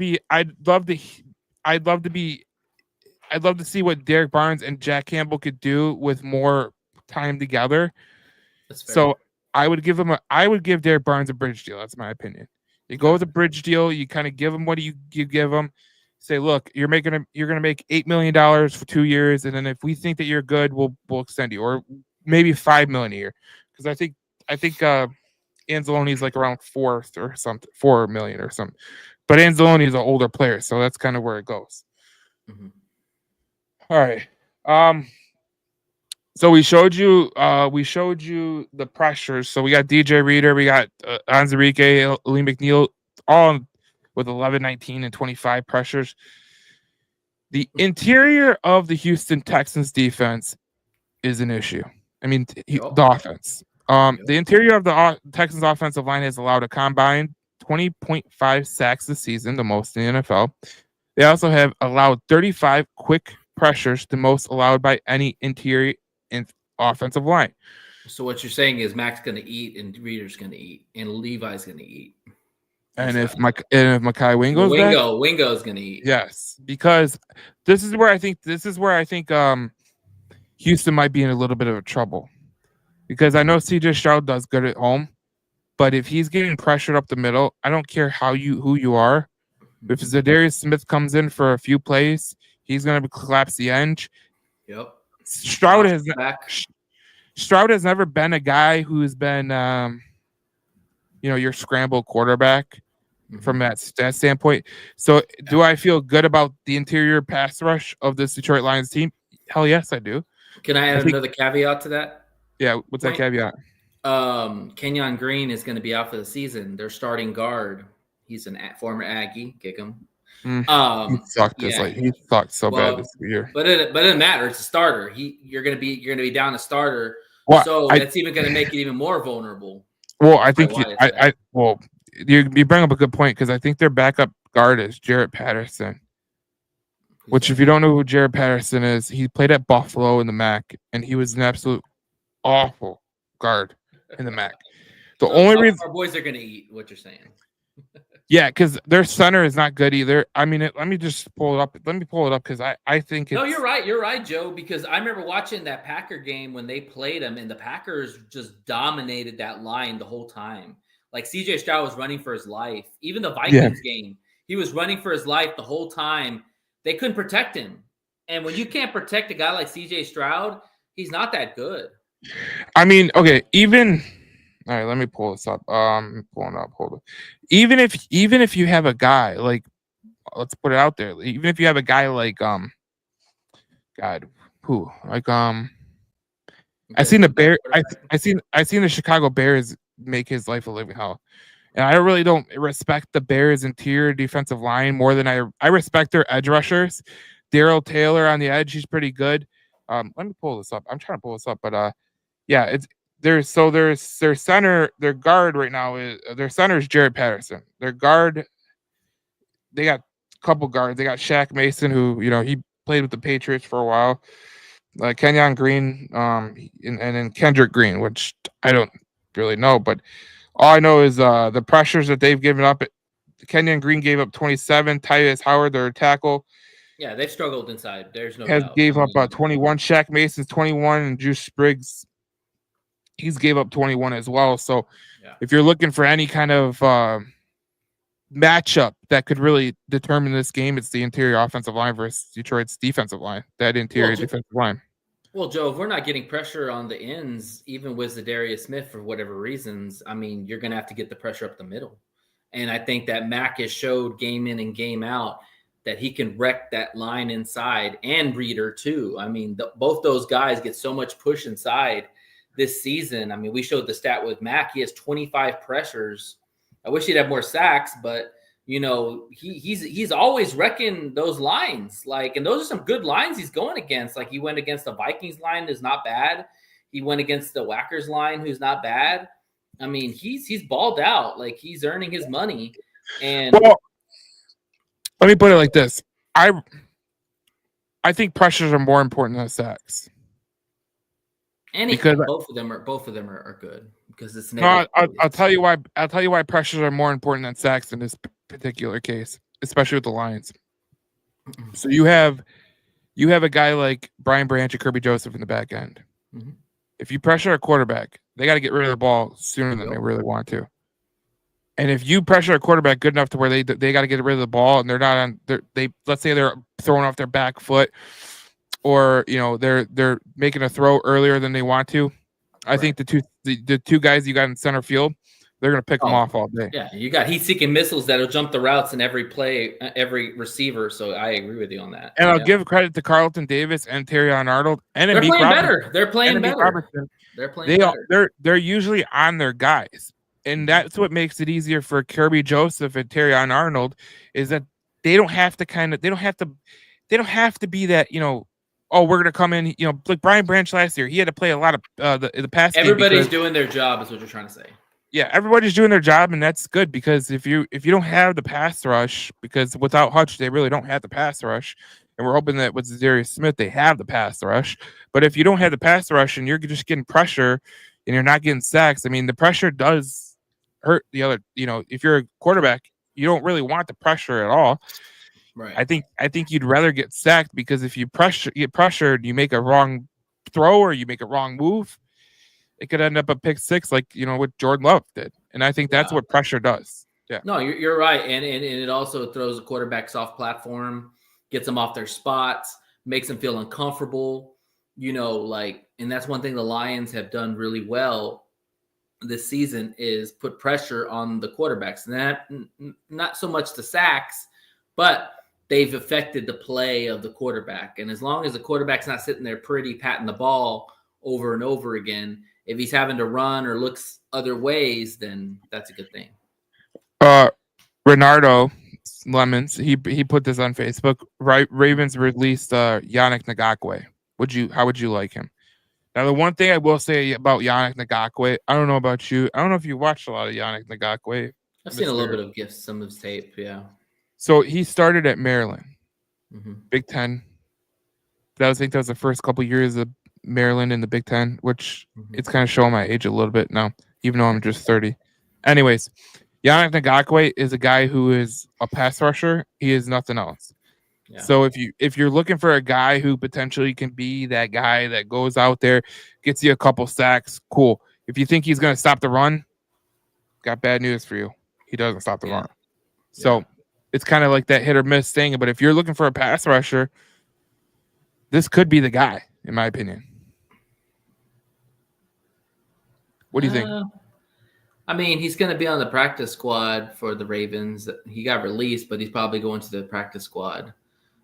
to see what Derek Barnes and Jack Campbell could do with more time together. That's fair. So I would give Derek Barnes a bridge deal. That's my opinion. You go with a bridge deal. You kind of give him what you give him. Say, look, you're going to make $8 million for 2 years, and then if we think that you're good, we'll extend you, or maybe $5 million a year. Because I think Anzalone's like around $4 million or something. But Anzalone is an older player, so that's kind of where it goes. Mm-hmm. All right. So we showed you the pressures. So we got DJ Reader, we got Onwuzurike, Lee McNeil, all with 11, 19, and 25 pressures. The interior of the Houston Texans defense is an issue. I mean, the offense. The interior of the Texans offensive line has allowed a combined 20.5 sacks this season, the most in the NFL. They also have allowed 35 quick pressures, the most allowed by any interior offensive line. So what you're saying is Mac's going to eat, and Reader's going to eat, and Levi's going to eat. And if Mekhi Wingo's going to eat. Yes, because this is where I think Houston might be in a little bit of trouble. Because I know CJ Stroud does good at home, but if he's getting pressured up the middle, I don't care who you are. If Za'Darius Smith comes in for a few plays, he's going to collapse the edge. Yep. Stroud has never been a guy who's been, your scramble quarterback from that standpoint. So do I feel good about the interior pass rush of this Detroit Lions team? Hell yes, I do. Can I add another caveat to that? Yeah, what's that caveat? Kenyon Green is going to be out for the season. Their starting guard. He's a former Aggie. Kick him. He sucked. He sucked so bad this year. But it doesn't matter. It's a starter. You're gonna be down a starter. Well, so that's even going to make it even more vulnerable. Well, I think you bring up a good point because I think their backup guard is Jarrett Patterson. Which, if you don't know who Jarrett Patterson is, he played at Buffalo in the MAC, and he was an absolute awful guard in the MAC. The only reason our boys are going to eat what you're saying. Yeah, because their center is not good either. I mean, let me just pull it up. Let me pull it up because I think it's... No, you're right. You're right, Joe, because I remember watching that Packer game when they played them, and the Packers just dominated that line the whole time. Like, CJ Stroud was running for his life. Even the Vikings game, He was running for his life the whole time. They couldn't protect him. And when you can't protect a guy like CJ Stroud, he's not that good. I mean, okay, even all right, let me pull this up. Pulling up, hold it. Even if you have a guy like, let's put it out there, even if you have a guy like God, who like I seen the Bear. I seen the Chicago Bears make his life a living hell, and I really don't respect the Bears' interior defensive line more than I respect their edge rushers. Darrell Taylor on the edge, he's pretty good. Let me pull this up. I'm trying to pull this up, but yeah, it's there's their center, their guard right now is their center is Jared Patterson. Their guard, they got a couple guards. They got Shaq Mason, who he played with the Patriots for a while. Kenyon Green, and then Kendrick Green, which I don't really know, but all I know is the pressures that they've given up. Kenyon Green gave up 27. Tyus Howard, their tackle, yeah, they've struggled inside. There's no has doubt. gave up 21. Shaq Mason's 21, and Juice Spriggs, he's gave up 21 as well. So if you're looking for any kind of matchup that could really determine this game, it's the interior offensive line versus Detroit's defensive line. That interior defensive line. Well, Joe, if we're not getting pressure on the ends, even with Za'Darius Smith for whatever reasons, I mean, you're going to have to get the pressure up the middle. And I think that Mack has showed game in and game out that he can wreck that line inside, and Reeder too. I mean, both those guys get so much push inside this season. I mean, we showed the stat with Mack. He has 25 pressures. I wish he'd have more sacks, but he's always wrecking those lines. And those are some good lines he's going against. He went against the Vikings line, who's not bad. He went against the Whackers line, who's not bad. I mean, he's balled out. He's earning his money. And let me put it like this: I think pressures are more important than sacks. Because both of them are good because it's no. I'll tell you why. I'll tell you why pressures are more important than sacks in this particular case, especially with the Lions. So you have a guy like Brian Branch and Kirby Joseph in the back end. Mm-hmm. If you pressure a quarterback, they got to get rid of the ball sooner than they really want to. And if you pressure a quarterback good enough to where they got to get rid of the ball and they're not on, let's say they're throwing off their back foot, or they're making a throw earlier than they want to, I think the two guys you got in center field, they're gonna pick them off all day. Yeah, you got heat-seeking missiles that'll jump the routes in every play, every receiver. So I agree with you on that. And I'll give credit to Carlton Davis and Terrion Arnold and they're playing better. They're playing better. They're playing better. They're usually on their guys, and that's what makes it easier for Kirby Joseph and Terrion Arnold, is that they don't have to be that oh, we're gonna come in, like Brian Branch last year. He had to play a lot of the pass. Everybody's doing their job, is what you're trying to say. Yeah, everybody's doing their job, and that's good, because if you don't have the pass rush, because without Hutch, they really don't have the pass rush, and we're hoping that with Za'Darius Smith, they have the pass rush. But if you don't have the pass rush and you're just getting pressure and you're not getting sacks, I mean, the pressure does hurt the other. If you're a quarterback, you don't really want the pressure at all. Right. I think you'd rather get sacked, because if you get pressured, you make a wrong throw or you make a wrong move, it could end up a pick six, like what Jordan Love did. And I think that's what pressure does. Yeah. No, you're right, and it also throws the quarterbacks off platform, gets them off their spots, makes them feel uncomfortable. And that's one thing the Lions have done really well this season, is put pressure on the quarterbacks. And not so much the sacks, but they've affected the play of the quarterback. And as long as the quarterback's not sitting there pretty patting the ball over and over again, if he's having to run or looks other ways, then that's a good thing. Renardo Lemons, he put this on Facebook. Ravens released Yannick Ngakoue. How would you like him? Now, the one thing I will say about Yannick Ngakoue, I don't know about you. I don't know if you watched a lot of Yannick Ngakoue. I've seen a little bit of gifts, some of his tape, yeah. So he started at Maryland, Big Ten. I think that was the first couple years of Maryland in the Big Ten, which it's kind of showing my age a little bit now, even though I'm just 30. Anyways, Yannick Ngakoue is a guy who is a pass rusher. He is nothing else. Yeah. So if you're looking for a guy who potentially can be that guy that goes out there, gets you a couple sacks, cool. If you think he's going to stop the run, got bad news for you. He doesn't stop the run. So it's kind of like that hit or miss thing. But if you're looking for a pass rusher, this could be the guy, in my opinion. What do you think? I mean, he's going to be on the practice squad for the Ravens. He got released, but he's probably going to the practice squad.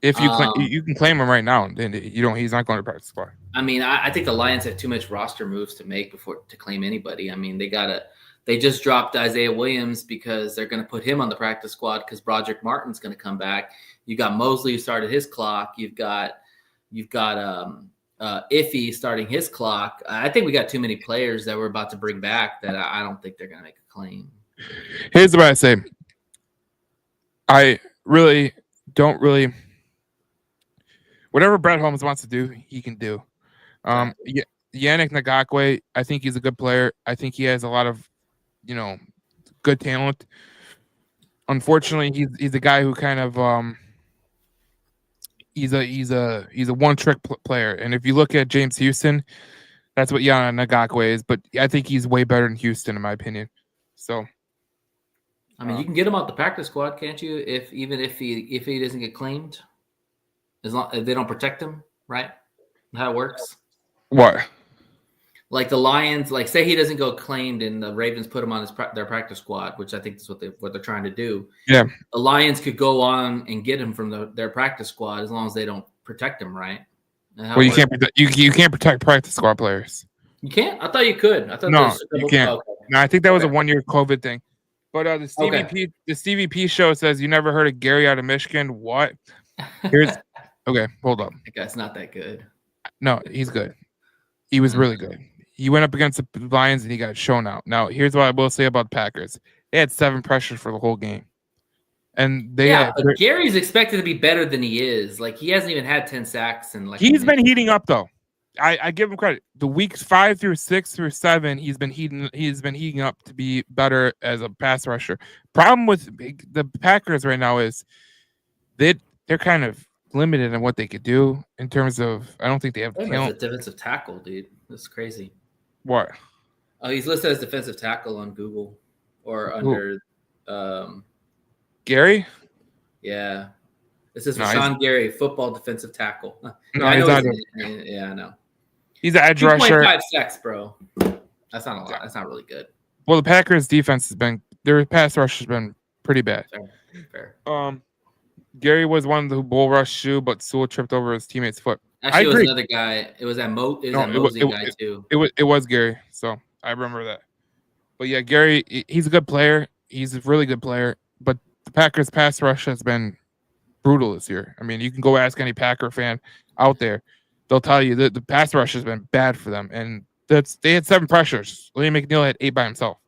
If you you can claim him right now, then he's not going to practice squad. I mean, I think the Lions have too much roster moves to make before to claim anybody. I mean, they just dropped Isaiah Williams because they're going to put him on the practice squad because Broderick Martin's going to come back. You got Mosley who started his clock. You've got Iffy starting his clock. I think we got too many players that we're about to bring back that I don't think they're going to make a claim. Here's what I say. I really don't really. Whatever Brett Holmes wants to do, he can do. Yannick Ngakoue, I think he's a good player. I think he has a lot of, good talent. Unfortunately, he's a guy who kind of he's a one-trick player. And if you look at James Houston, that's what Yannick Ngakoue is. But I think he's way better than Houston, in my opinion. So, I mean, you can get him out the practice squad, can't you? If he doesn't get claimed. As long as they don't protect him, right? How it works? What? Like the Lions, like say he doesn't go claimed, and the Ravens put him on their practice squad, which I think is what they're trying to do. Yeah, the Lions could go on and get him from their practice squad as long as they don't protect him, right? Well, you can't protect practice squad players. You can't. I thought you could. I thought no, you can't. Okay. No, I think that was a 1-year COVID thing. But the Stevie P show says you never heard of Gary out of Michigan. What? Here's. Okay, hold up. That guy's not that good. No, he's good. He was really good. He went up against the Lions and he got shown out. Now, here's what I will say about the Packers. They had 7 pressures for the whole game. And but Gary's expected to be better than he is. Like, he hasn't even had 10 sacks. He's been heating up, though. I give him credit. The weeks 5 through 6 through 7, he's been heating up to be better as a pass rusher. Problem with the Packers right now is they're kind of limited in what they could do in terms of. I don't think they have talent. A defensive tackle, dude. That's crazy. What? Oh, he's listed as defensive tackle on Google or under Gary. Yeah, this is Rashawn Gary, football defensive tackle. No, he's not. Yeah, I know. He's an edge rusher. 2.5 sacks, bro. That's not a lot. That's not really good. Well, the Packers' defense their pass rush has been pretty bad. Fair. Gary was one who bull rushed Sue, but Sewell tripped over his teammate's foot. Actually, it was another guy. It was that Mosey guy too. It was Gary, so I remember that. But yeah, Gary, he's a good player. He's a really good player. But the Packers' pass rush has been brutal this year. I mean, you can go ask any Packer fan out there; they'll tell you that the pass rush has been bad for them. And they had 7 pressures. William McNeil had 8 by himself.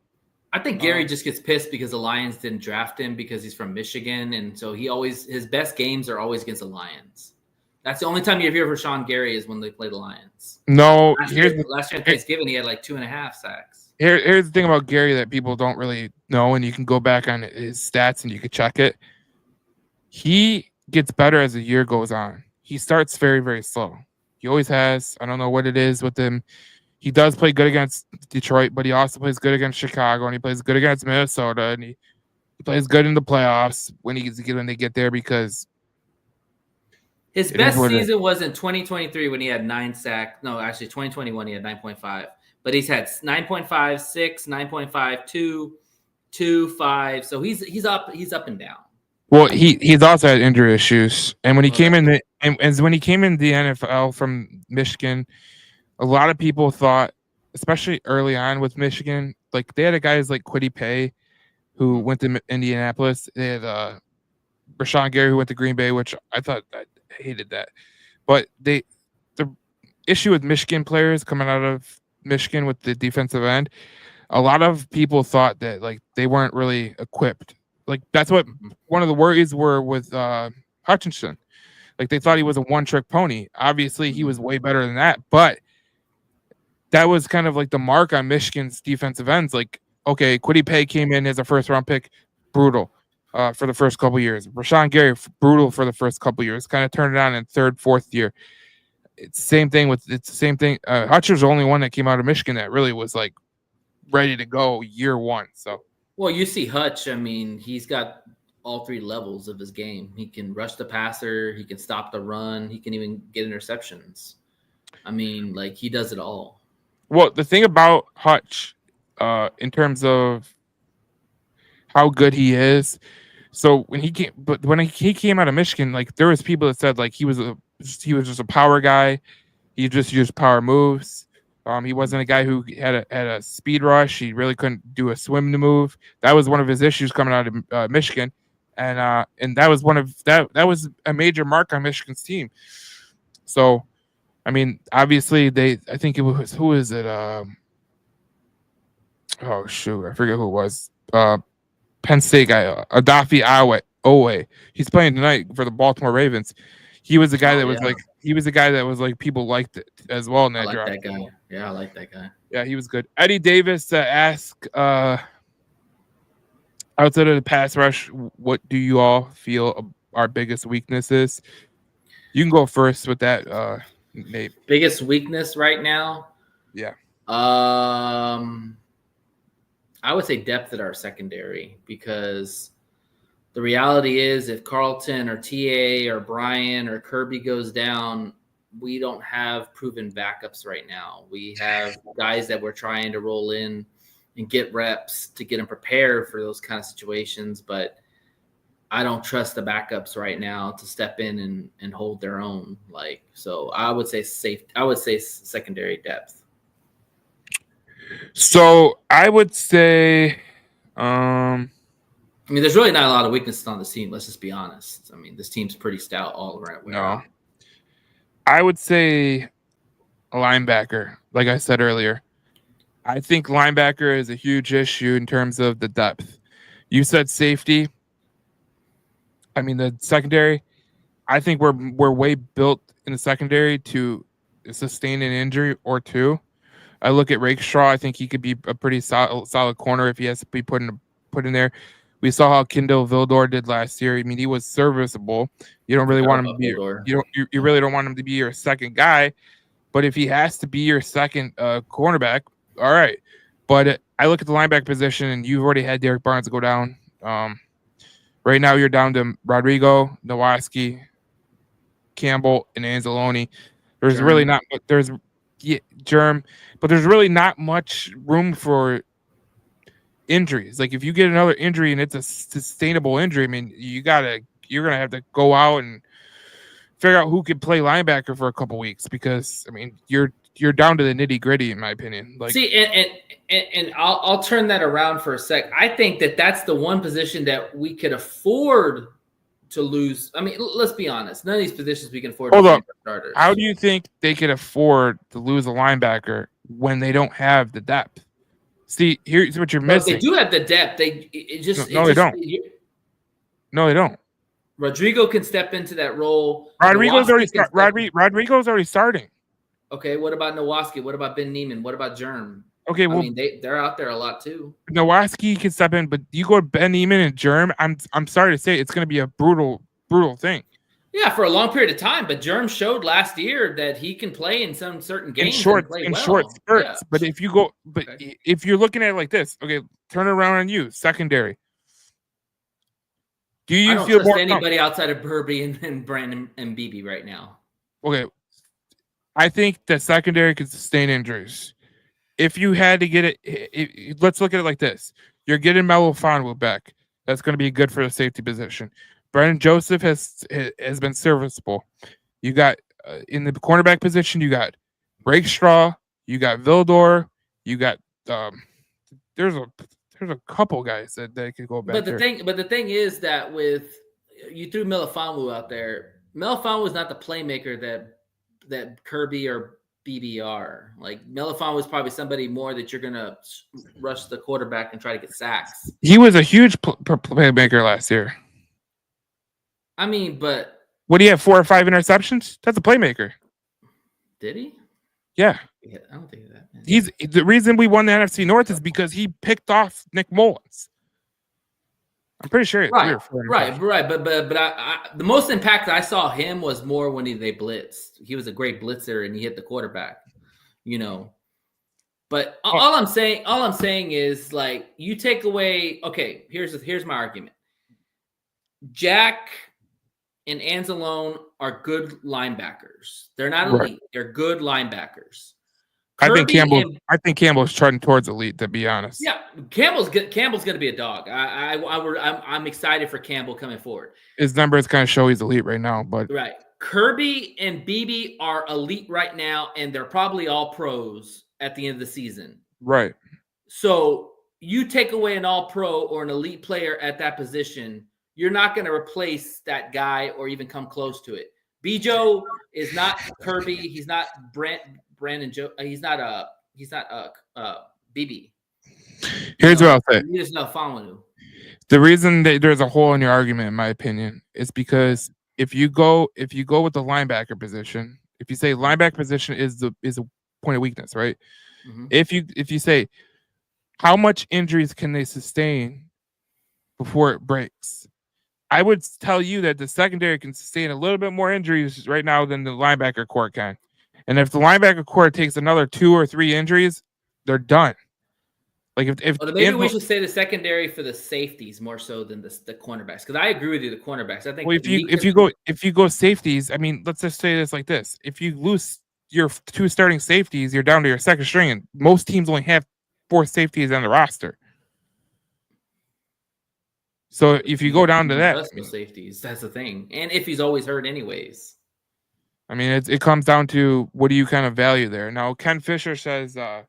I think Gary just gets pissed because the Lions didn't draft him because he's from Michigan, and so his best games are always against the Lions. That's the only time you hear for Rashawn Gary is when they play the Lions. No, last year at Thanksgiving he had like 2.5 sacks. Here's the thing about Gary that people don't really know, and you can go back on his stats and you can check it. He gets better as the year goes on. He starts very, very slow. He always has. I don't know what it is with him. He does play good against Detroit, but he also plays good against Chicago, and he plays good against Minnesota, and he plays good in the playoffs when they get there because his best season was in 2023 when he had 9 sacks. No, actually 2021 he had 9.5. But he's had 9.5, 6, 9.5, 2, 2, 5. So he's up and down. Well, he's also had injury issues, and when he came in the NFL from Michigan. A lot of people thought, especially early on with Michigan, like they had guys like Kwity Paye who went to Indianapolis. They had Rashawn Gary who went to Green Bay, which I hated that. But the issue with Michigan players coming out of Michigan with the defensive end, a lot of people thought that like they weren't really equipped. Like that's what one of the worries were with Hutchinson. Like they thought he was a one-trick pony. Obviously, he was way better than that, but that was kind of like the mark on Michigan's defensive ends. Like, okay, Kwity Paye came in as a first-round pick, brutal for the first couple years. Rashawn Gary, brutal for the first couple years. Kind of turned it on in 3rd, 4th year. It's the same thing. Hutcher's the only one that came out of Michigan that really was like ready to go year 1. So, well, you see Hutch. I mean, he's got all three levels of his game. He can rush the passer, he can stop the run, he can even get interceptions. I mean, like, he does it all. Well, the thing about Hutch, in terms of how good he is, so when he came out of Michigan, like there was people that said like he was just a power guy. He just used power moves. He wasn't a guy who had a speed rush. He really couldn't do a swim to move. That was one of his issues coming out of Michigan, and that was that was a major mark on Michigan's team. So, I mean, obviously I think it was, who is it? Oh shoot, I forget who it was. Penn State guy, Adafi Owe. He's playing tonight for the Baltimore Ravens. He was the guy that was like people liked it as well in that I like draft. that guy. Yeah, I like that guy. Yeah, he was good. Eddie Davis asked, outside of the pass rush, what do you all feel our biggest weakness is? You can go first with that, Nate. Biggest weakness right now? Yeah. I would say depth at our secondary, because the reality is if Carlton or TA or Brian or Kirby goes down, we don't have proven backups right now. We have guys that we're trying to roll in and get reps to get them prepared for those kind of situations, but I don't trust the backups right now to step in and hold their own. Like, so I would say secondary depth. So I would say, I mean, there's really not a lot of weaknesses on this team. Let's just be honest. I mean, this team's pretty stout all around. No, I would say a linebacker. Like I said earlier, I think linebacker is a huge issue in terms of the depth. You said safety. I mean, the secondary. I think we're way built in the secondary to sustain an injury or two. I look at Rakestraw. I think he could be a pretty solid corner if he has to be put in there. We saw how Kendall Vildor did last year. I mean, he was serviceable. You don't really want him to be you really don't want him to be your second guy, but if he has to be your second cornerback, all right. But I look at the linebacker position, and you've already had Derek Barnes go down. Right now, you're down to Rodrigo, Nowaski, Campbell, and Anzalone. There's Germ. Really not. Germ, but there's really not much room for injuries. Like if you get another injury and it's a sustainable injury, I mean, you're gonna have to go out and figure out who can play linebacker for a couple weeks, because I mean you're down to the nitty gritty in my opinion. Like, see, and I'll turn that around for a sec. I think that's the one position that we could afford to lose. I mean, let's be honest. None of these positions we can afford to lose starters. How do you think they could afford to lose a linebacker when they don't have the depth? See, here's what you're missing. They do have the depth. They don't. No, they don't. Rodrigo can step into that role. Rodrigo's already starting. Okay, what about Nowaski? What about Ben Neiman? What about Germ? Okay, well, I mean, they're out there a lot too. Nowaski can step in, but you go to Ben Neiman and Germ. I'm sorry to say, it's going to be a brutal thing. Yeah, for a long period of time. But Germ showed last year that he can play in some certain games short spurts. Yeah. But if you're looking at it like this, okay, turn it around on you, secondary. Do you feel trust more anybody outside of Burby and Brandon and BB right now? Okay, I think the secondary can sustain injuries. If you had to get it, let's look at it like this: you're getting Melo Fonwu back. That's going to be good for the safety position. Brandon Joseph has been serviceable. You got in the cornerback position, you got Rakestraw, you got Vildor, you got there's a couple guys that could go back. But the thing is that with you threw Melifonwu out there, Melifonwu is not the playmaker that Kirby or BB are. Like Melifonwu was probably somebody more that you're gonna rush the quarterback and try to get sacks. He was a huge playmaker last year. I mean, but what do you have? 4 or 5 interceptions? That's a playmaker. Did he? Yeah. I don't think that. Man. He's the reason we won the NFC North is because he picked off Nick Mullins. I'm pretty sure. Right. But the most impact I saw him was more when they blitzed. He was a great blitzer and he hit the quarterback. You know. But all I'm saying is like you take away. Okay, here's my argument. Jack and Anzalone are good linebackers. They're not elite. Right. They're good linebackers. I think Kirby Campbell's trending towards elite, to be honest. Yeah, Campbell's going to be a dog. I'm excited for Campbell coming forward. His numbers kind of show he's elite right now, but right. Kirby and BB are elite right now, and they're probably all pros at the end of the season. Right. So you take away an all-pro or an elite player at that position, you're not going to replace that guy or even come close to it. Bijo is not Kirby. He's not Brandon Joe. He's not BB. Here's what I'll say. He is not following. The reason that there's a hole in your argument, in my opinion, is because if you go with the linebacker position, if you say linebacker position is a point of weakness, right? Mm-hmm. If you say how much injuries can they sustain before it breaks, I would tell you that the secondary can sustain a little bit more injuries right now than the linebacker core can. And if the linebacker core takes another 2 or 3 injuries, they're done. Like if maybe we should say the secondary for the safeties more so than the cornerbacks, because I agree with you. The cornerbacks, I think. Well, if you go safeties, I mean, let's just say this like this: if you lose your 2 starting safeties, you're down to your second string, and most teams only have 4 safeties on the roster. So if you go down to that, safeties, that's the thing. And if he's always hurt, anyways. I mean, it comes down to what do you kind of value there. Now, Ken Fisher says, I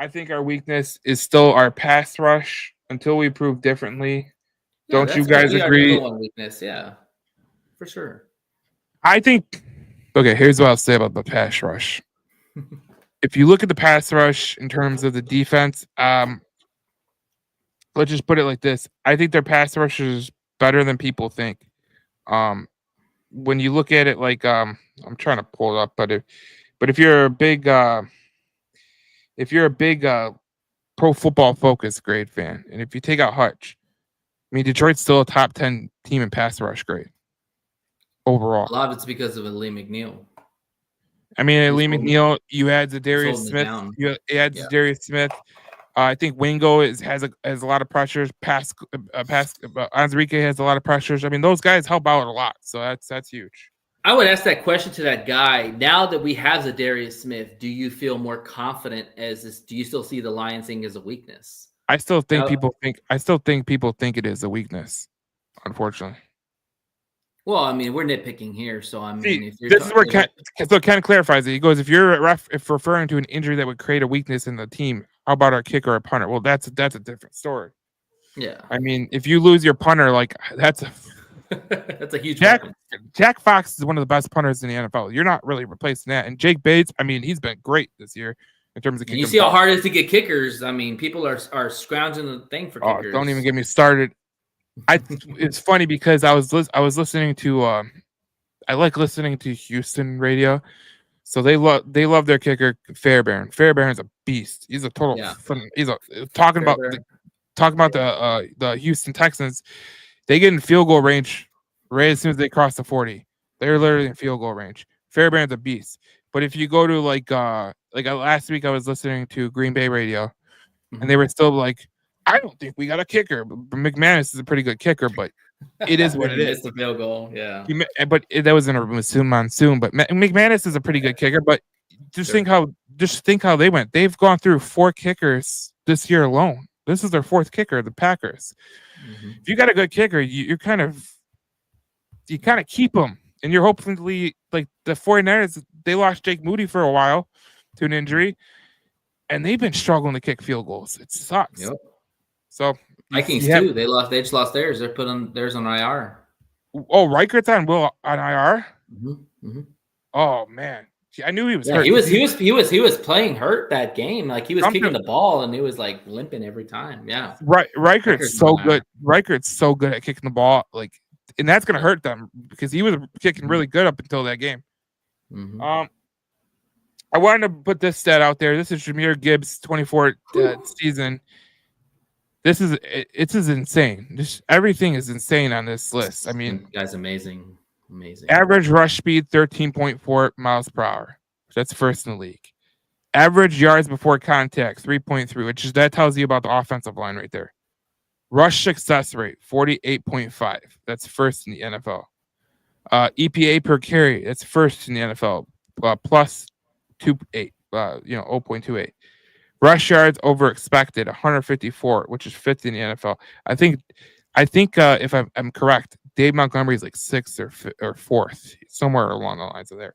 think our weakness is still our pass rush until we prove differently. Yeah, don't you guys agree? One weakness, yeah, for sure. I think. Okay, here's what I'll say about the pass rush. If you look at the pass rush in terms of the defense, let's just put it like this: I think their pass rush is better than people think. When you look at it, like I'm trying to pull it up, but if you're a big Pro Football Focus grade fan, and if you take out Hutch, I mean Detroit's still a top 10 team in pass rush grade overall. A lot of it's because of Lee McNeil. I mean, Lee McNeil, you add Za'Darius Smith. You add Za'Darius Smith. I think Wingo has a lot of pressures. Enrique has a lot of pressures. I mean, those guys help out a lot, so that's huge. I would ask that question to that guy. Now that we have Za'Darius Smith, do you feel more confident as this? Do you still see the Lions thing as a weakness? I still think people think it is a weakness, unfortunately. Well, I mean, we're nitpicking here, so I mean, if you're this is where Ken clarifies it. He goes, if referring to an injury that would create a weakness in the team, how about our kicker or punter? Well, that's a different story. Yeah. I mean, if you lose your punter, like that's a huge Jack Fox is one of the best punters in the NFL. You're not really replacing that. And Jake Bates, I mean, he's been great this year in terms of kicking. You see how hard it is to get kickers. I mean, people are scrounging the thing for kickers. Don't even get me started. It's funny because I was listening to I like listening to Houston radio. So they love their kicker Fairbairn. Fairbairn's a beast. He's a total talking about the Houston Texans. They get in field goal range right as soon as they cross the 40. They're literally in field goal range. Fairbairn's a beast. But if you go to like last week I was listening to Green Bay radio, and they were still like, I don't think we got a kicker. McManus is a pretty good kicker, but it is what it is. Missed the field goal, yeah. But that was in a monsoon. But McManus is a pretty good kicker. But just think how they went. They've gone through 4 kickers this year alone. This is their 4th kicker, the Packers. Mm-hmm. If you got a good kicker, you kind of keep them, and you're hopefully like the 49ers. They lost Jake Moody for a while to an injury, and they've been struggling to kick field goals. It sucks. Yep. So Vikings too. They just lost theirs. They're putting theirs on IR. Oh, Reichert's on IR. Mm-hmm. Mm-hmm. Oh man, I knew he was hurt. He was playing hurt that game. Like he was kicking the ball and he was like limping every time. Yeah. Right. Reichert's so good. Reichert's so good at kicking the ball. Like, and that's gonna hurt them because he was kicking really good up until that game. Mm-hmm. I wanted to put this stat out there. This is Jahmyr Gibbs' 24th season. This is insane. Everything is insane on this list. I mean, guy's amazing. Average rush speed 13.4 miles per hour. That's first in the league. Average yards before contact 3.3, that tells you about the offensive line right there. Rush success rate 48.5. That's first in the NFL. EPA per carry, that's first in the NFL. Plus 2.8. 0.28. Rush yards over expected 154, which is fifth in the NFL. I think if I'm correct, Dave Montgomery is like sixth or fourth, somewhere along the lines of there.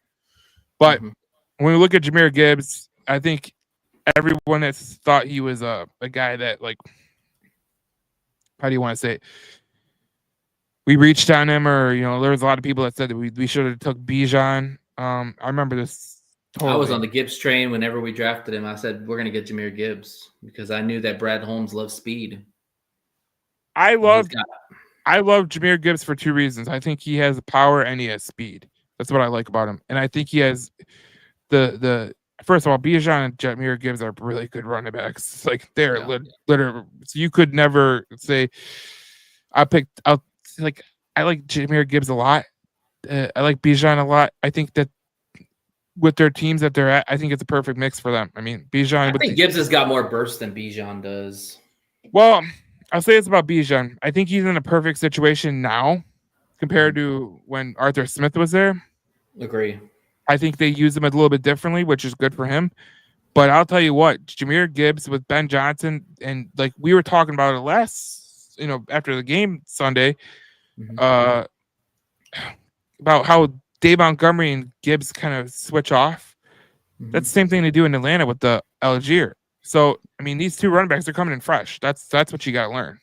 But when we look at Jahmyr Gibbs, I think everyone has thought he was a guy that, like, how do you want to say it? We reached on him, or there was a lot of people that said that we should have took Bijan. I remember this. Totally. I was on the Gibbs train whenever we drafted him. I said we're gonna get Jahmyr Gibbs because I knew that Brad Holmes loves speed. I love Jahmyr Gibbs for two reasons. I think he has power and he has speed. That's what I like about him, and I think he has the. First of all, Bijan and Jahmyr Gibbs are really good running backs. Like they're literally. So you could never say, I like Jahmyr Gibbs a lot. I like Bijan a lot. I think that with their teams that they're at, I think it's a perfect mix for them. I mean, Bijan. I think Gibbs has got more burst than Bijan does. Well, I'll say this about Bijan. I think he's in a perfect situation now compared to when Arthur Smith was there. Agree. I think they use him a little bit differently, which is good for him. But I'll tell you what, Jahmyr Gibbs with Ben Johnson, and like we were talking about it last, after the game Sunday, about how Dave Montgomery and Gibbs kind of switch off. That's the same thing they do in Atlanta with the Algier. So, I mean, these two running backs are coming in fresh. That's what you got to learn.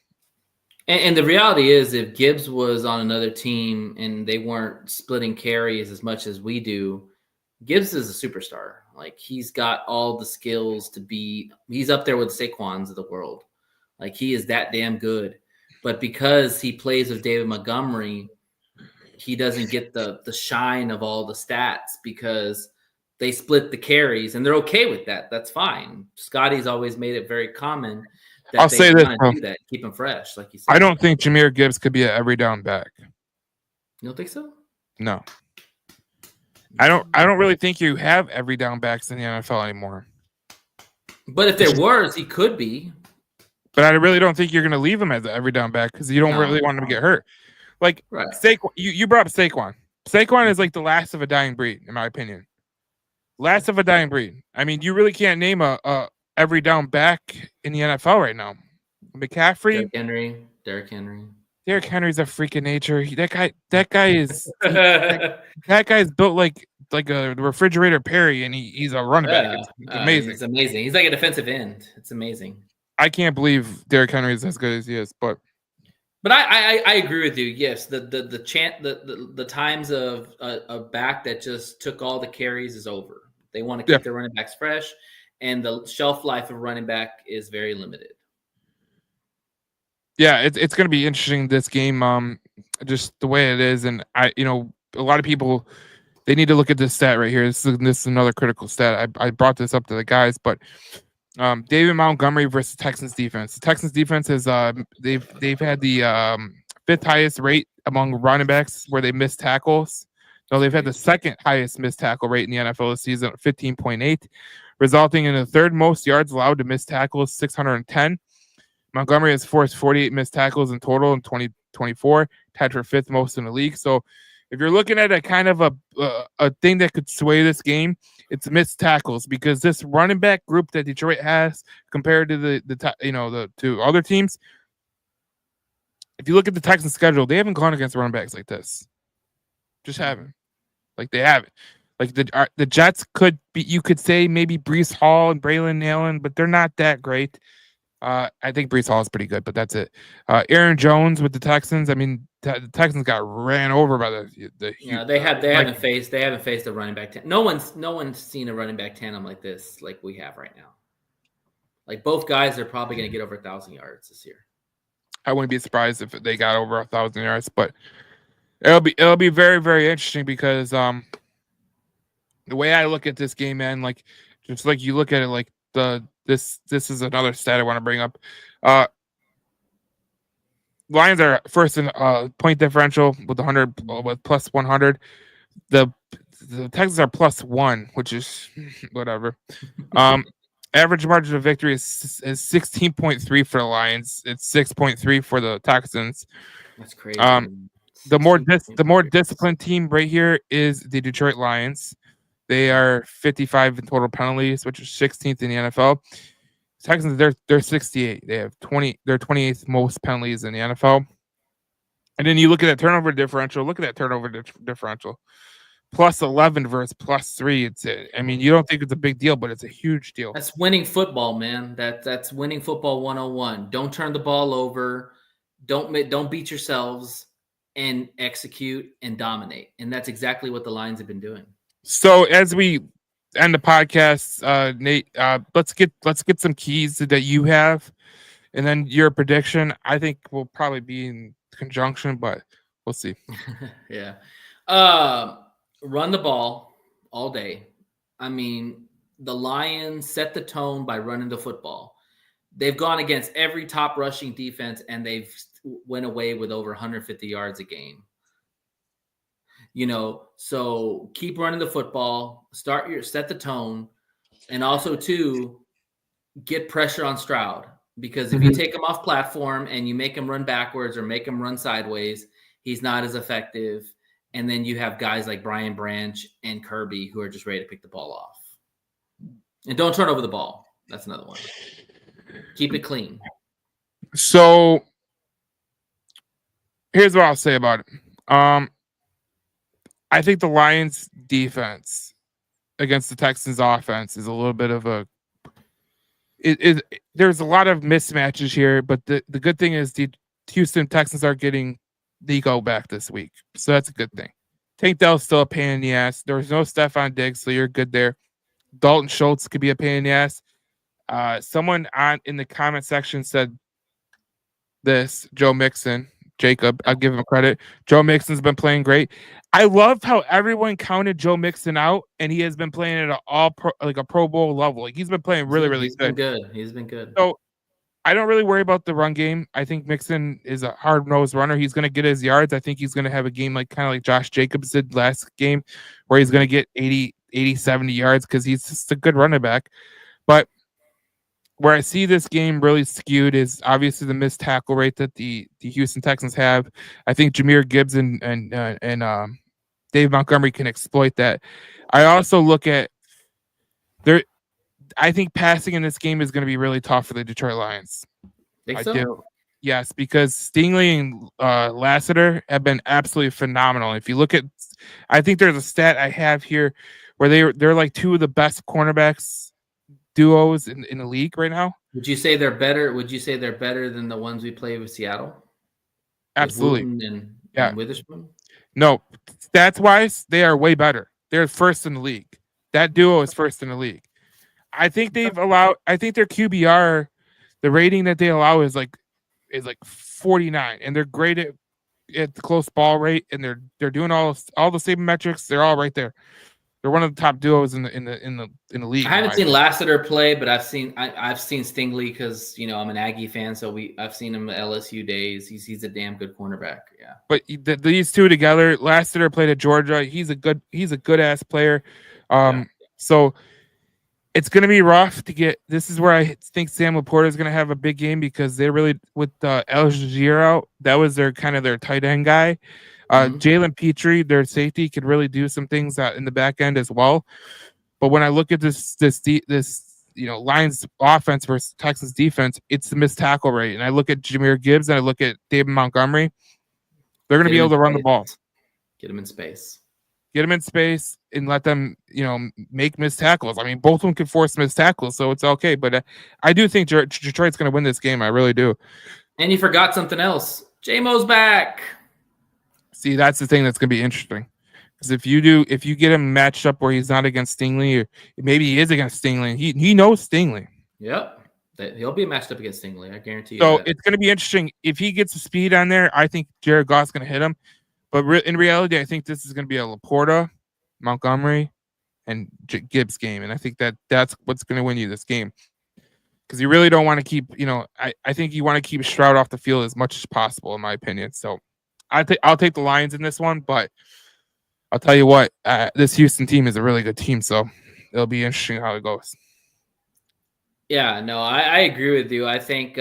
And the reality is, if Gibbs was on another team and they weren't splitting carries as much as we do, Gibbs is a superstar. Like, he's got all the skills to be – he's up there with the Saquons of the world. Like, he is that damn good. But because he plays with David Montgomery, he doesn't get the shine of all the stats because they split the carries, and they're okay with that. That's fine. Scotty's always made it very common that I'll say this, do that, keep him fresh, like you said. I don't think Jahmyr Gibbs could be an every down back. You don't think so? No. I don't really think you have every down backs in the NFL anymore. But if there was, he could be. But I really don't think you're going to leave him as an every down back because you don't really want him to get hurt. Like, right. Saquon, you brought up Saquon. Saquon is like the last of a dying breed, in my opinion. Last of a dying breed. I mean, you really can't name a every down back in the NFL right now. McCaffrey, Derrick Henry. Derrick Henry's a freak of nature. That guy is that guy's built like a refrigerator Perry, and he's a running back. It's amazing. It's amazing. He's like a defensive end. It's amazing. I can't believe Derrick Henry is as good as he is, but I agree with you. Yes, the times of a back that just took all the carries is over. They want to keep their running backs fresh, and the shelf life of running back is very limited. Yeah, it's going to be interesting this game, just the way it is, and a lot of people they need to look at this stat right here. This is another critical stat. I brought this up to the guys, but David Montgomery versus Texans defense. The Texans defense is they've had the fifth highest rate among running backs where they missed tackles. No, they've had the second highest missed tackle rate in the NFL this season at 15.8, resulting in the third most yards allowed to miss tackles, 610. Montgomery has forced 48 missed tackles in total in 2024, tied for fifth most in the league. So if you're looking at a kind of a thing that could sway this game, it's missed tackles, because this running back group that Detroit has compared to the other teams, if you look at the Texans schedule, they haven't gone against running backs like this. Just haven't. Like they haven't. Like the Jets could be, you could say maybe Breece Hall and Braylon Allen, but they're not that great. I think Breece Hall is pretty good, but that's it. Aaron Jones with the Texans. I mean, the Texans got ran over by they haven't faced a running back 10. No one's seen a running back tandem like this, like we have right now. Like both guys are probably going to get over 1,000 yards this year. I wouldn't be surprised if they got over 1,000 yards, but it'll be very, very interesting because the way I look at this game, man, like just like you look at it, like this is another stat I want to bring up. Lions are first in point differential with plus 100. The Texans are plus 1, which is whatever. Average margin of victory is 16.3 for the Lions. It's 6.3 for the Texans. That's crazy. The more disciplined team right here is the Detroit Lions. They are 55 in total penalties, which is 16th in the NFL. Texans, they're 68. They have 20. They're 28th most penalties in the NFL. And then you look at that turnover differential. Look at that turnover differential. Plus 11 versus plus 3. I mean, you don't think it's a big deal, but it's a huge deal. That's winning football, man. That's winning football 101. Don't turn the ball over. Don't beat yourselves, and execute and dominate. And that's exactly what the Lions have been doing. So as we end the podcast, Nate, let's get some keys that you have, and then your prediction. I think will probably be in conjunction, but we'll see. Yeah. Run the ball all day. I mean, the Lions set the tone by running the football. They've gone against every top rushing defense, and they've went away with over 150 yards a game. So keep running the football, set the tone, and also too, get pressure on Stroud, because if you take him off platform and you make him run backwards or make him run sideways, he's not as effective. And then you have guys like Brian Branch and Kirby who are just ready to pick the ball off. And don't turn over the ball. That's another one. Keep it clean. So here's what I'll say about it. I think the Lions defense against the Texans offense is a little bit of a there's a lot of mismatches here, but the good thing is the Houston Texans are getting Nico back this week. So that's a good thing. Tank Dell's still a pain in the ass. There was no Stephon Diggs, so you're good there. Dalton Schultz could be a pain in the ass. Someone in the comment section said this, Joe Mixon. Jacob, I'll give him credit. Joe Mixon's been playing great. I love how everyone counted Joe Mixon out, and he has been playing at a Pro Bowl level. Like, he's been playing really, really good. He's been good. So I don't really worry about the run game. I think Mixon is a hard-nosed runner. He's going to get his yards. I think he's going to have a game kind of like Josh Jacobs did last game, where he's going to get 80, 70 yards because he's just a good running back. But where I see this game really skewed is obviously the missed tackle rate that the Houston Texans have. I think Jahmyr Gibbs and Dave Montgomery can exploit that. I also look at I think passing in this game is going to be really tough for the Detroit Lions. Think so? Do. Yes, because Stingley and Lassiter have been absolutely phenomenal. If you look at, I think there's a stat I have here where they're like two of the best cornerbacks duos in the league right now. Would you say they're better? Would you say they're better than the ones we play with Seattle? Absolutely. And Witherspoon? No, stats wise, they are way better. They're first in the league. That duo is first in the league. I think their QBR, the rating that they allow is like 49, and they're great at the close ball rate, and they're doing all the same metrics. They're all right there. They're one of the top duos in the league. I haven't seen Lassiter play, but I've seen Stingley because I'm an Aggie fan, so I've seen him at LSU days. He's a damn good cornerback. Yeah. But these two together, Lassiter played at Georgia. He's a good ass player. So it's going to be rough to get. This is where I think Sam Laporta is going to have a big game because they really with El Jazeera out. That was their tight end guy. Jalen Petrie, their safety, could really do some things in the back end as well. But when I look at this Lions offense versus Texans defense, it's the missed tackle rate. And I look at Jahmyr Gibbs and I look at David Montgomery. They're going to be able to run the ball. Get them in space. Get them in space and let them, make missed tackles. I mean, both of them can force missed tackles, so it's okay. But I do think Detroit's going to win this game. I really do. And you forgot something else. J-Mo's back. See, that's the thing that's going to be interesting. Because if you get him matched up where he's not against Stingley, or maybe he is against Stingley, he knows Stingley. Yep. He'll be matched up against Stingley. I guarantee you. So it's going to be interesting. If he gets the speed on there, I think Jared Goff's going to hit him. But in reality, I think this is going to be a Laporta, Montgomery, and Gibbs game. And I think that's what's going to win you this game. Because you really don't want to keep, I think you want to keep Stroud off the field as much as possible, in my opinion. So I'll take the Lions in this one, but I'll tell you what, this Houston team is a really good team, so it'll be interesting how it goes. Yeah, no, I agree with you. I think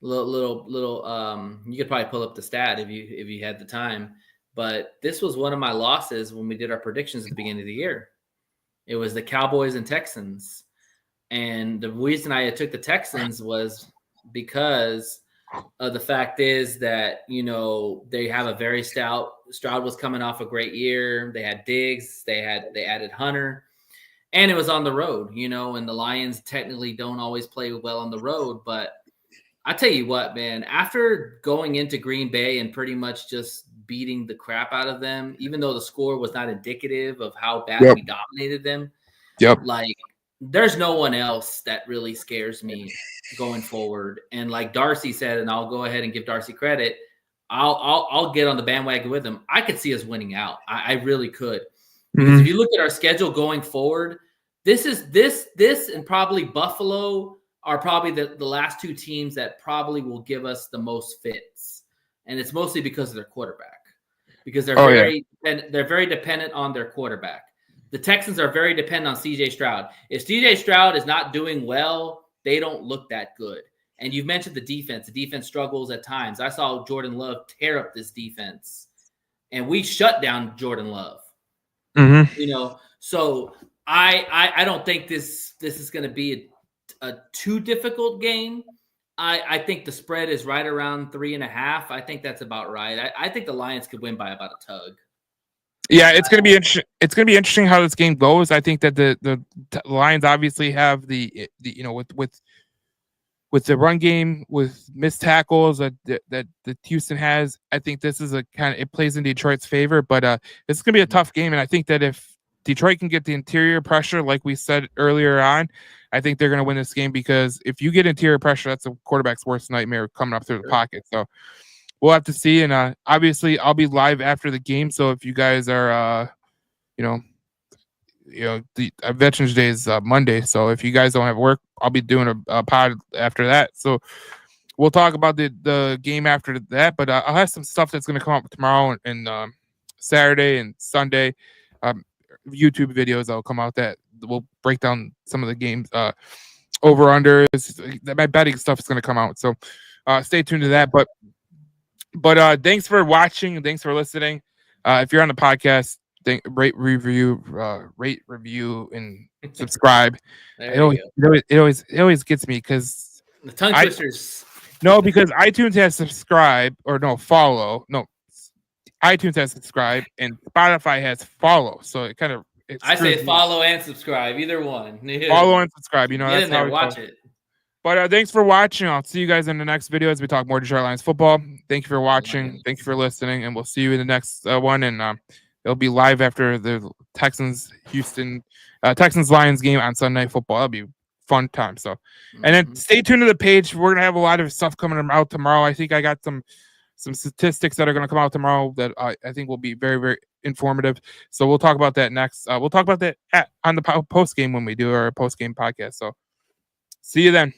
little you could probably pull up the stat if you had the time. But this was one of my losses when we did our predictions at the beginning of the year. It was the Cowboys and Texans. And the reason I took the Texans was because the fact is that, they have a very stout. Stroud was coming off a great year. They had Diggs. They added Hunter. And it was on the road, and the Lions technically don't always play well on the road. But I tell you what, man, after going into Green Bay and pretty much just beating the crap out of them, even though the score was not indicative of how bad we dominated them, like there's no one else that really scares me going forward. And like Darcy said, and I'll go ahead and give Darcy credit, I'll get on the bandwagon with him. I could see us winning out. I really could. Because if you look at our schedule going forward, this and probably Buffalo are probably the last two teams that probably will give us the most fits. And it's mostly because of their quarterback. Because they're very dependent on their quarterback. The Texans are very dependent on CJ Stroud. If CJ Stroud is not doing well, they don't look that good. And you've mentioned the defense. The defense struggles at times. I saw Jordan Love tear up this defense. And we shut down Jordan Love. So I don't think this is going to be a too difficult game. I think the spread is right around 3.5. I think that's about right. I think the Lions could win by about a tug. Yeah, it's going to be interesting. It's going to be interesting how this game goes. I think that the Lions obviously have the with the run game, with missed tackles that Houston has. I think this is it plays in Detroit's favor, but it's going to be a tough game. And I think that if Detroit can get the interior pressure, like we said earlier on, I think they're going to win this game, because if you get interior pressure, that's a quarterback's worst nightmare coming up through the pocket. So we'll have to see. And obviously I'll be live after the game. So if you guys are, the Veterans Day is Monday. So if you guys don't have work, I'll be doing a pod after that. So we'll talk about the game after that. But I'll have some stuff that's going to come up tomorrow and Saturday and Sunday. YouTube videos that'll come out that will break down some of the games. Over unders. My betting stuff is going to come out. So stay tuned to that. But thanks for watching and thanks for listening. If you're on the podcast, rate, review, and subscribe. It always gets me because the tongue twisters. No, because iTunes has subscribe follow. No, iTunes has subscribe and Spotify has follow. So it kind of I say follow and subscribe, either one. Follow and subscribe. Get that's in there, how watch it. But thanks for watching. I'll see you guys in the next video as we talk more Detroit Lions football. Thank you for watching. Thank you for listening, and we'll see you in the next one. And it'll be live after the Texans Lions game on Sunday Night Football. That'll be a fun time. So, and then stay tuned to the page. We're gonna have a lot of stuff coming out tomorrow. I think I got some statistics that are gonna come out tomorrow that I think will be very, very informative. So we'll talk about that next. We'll talk about that on the post game when we do our post game podcast. So, see you then.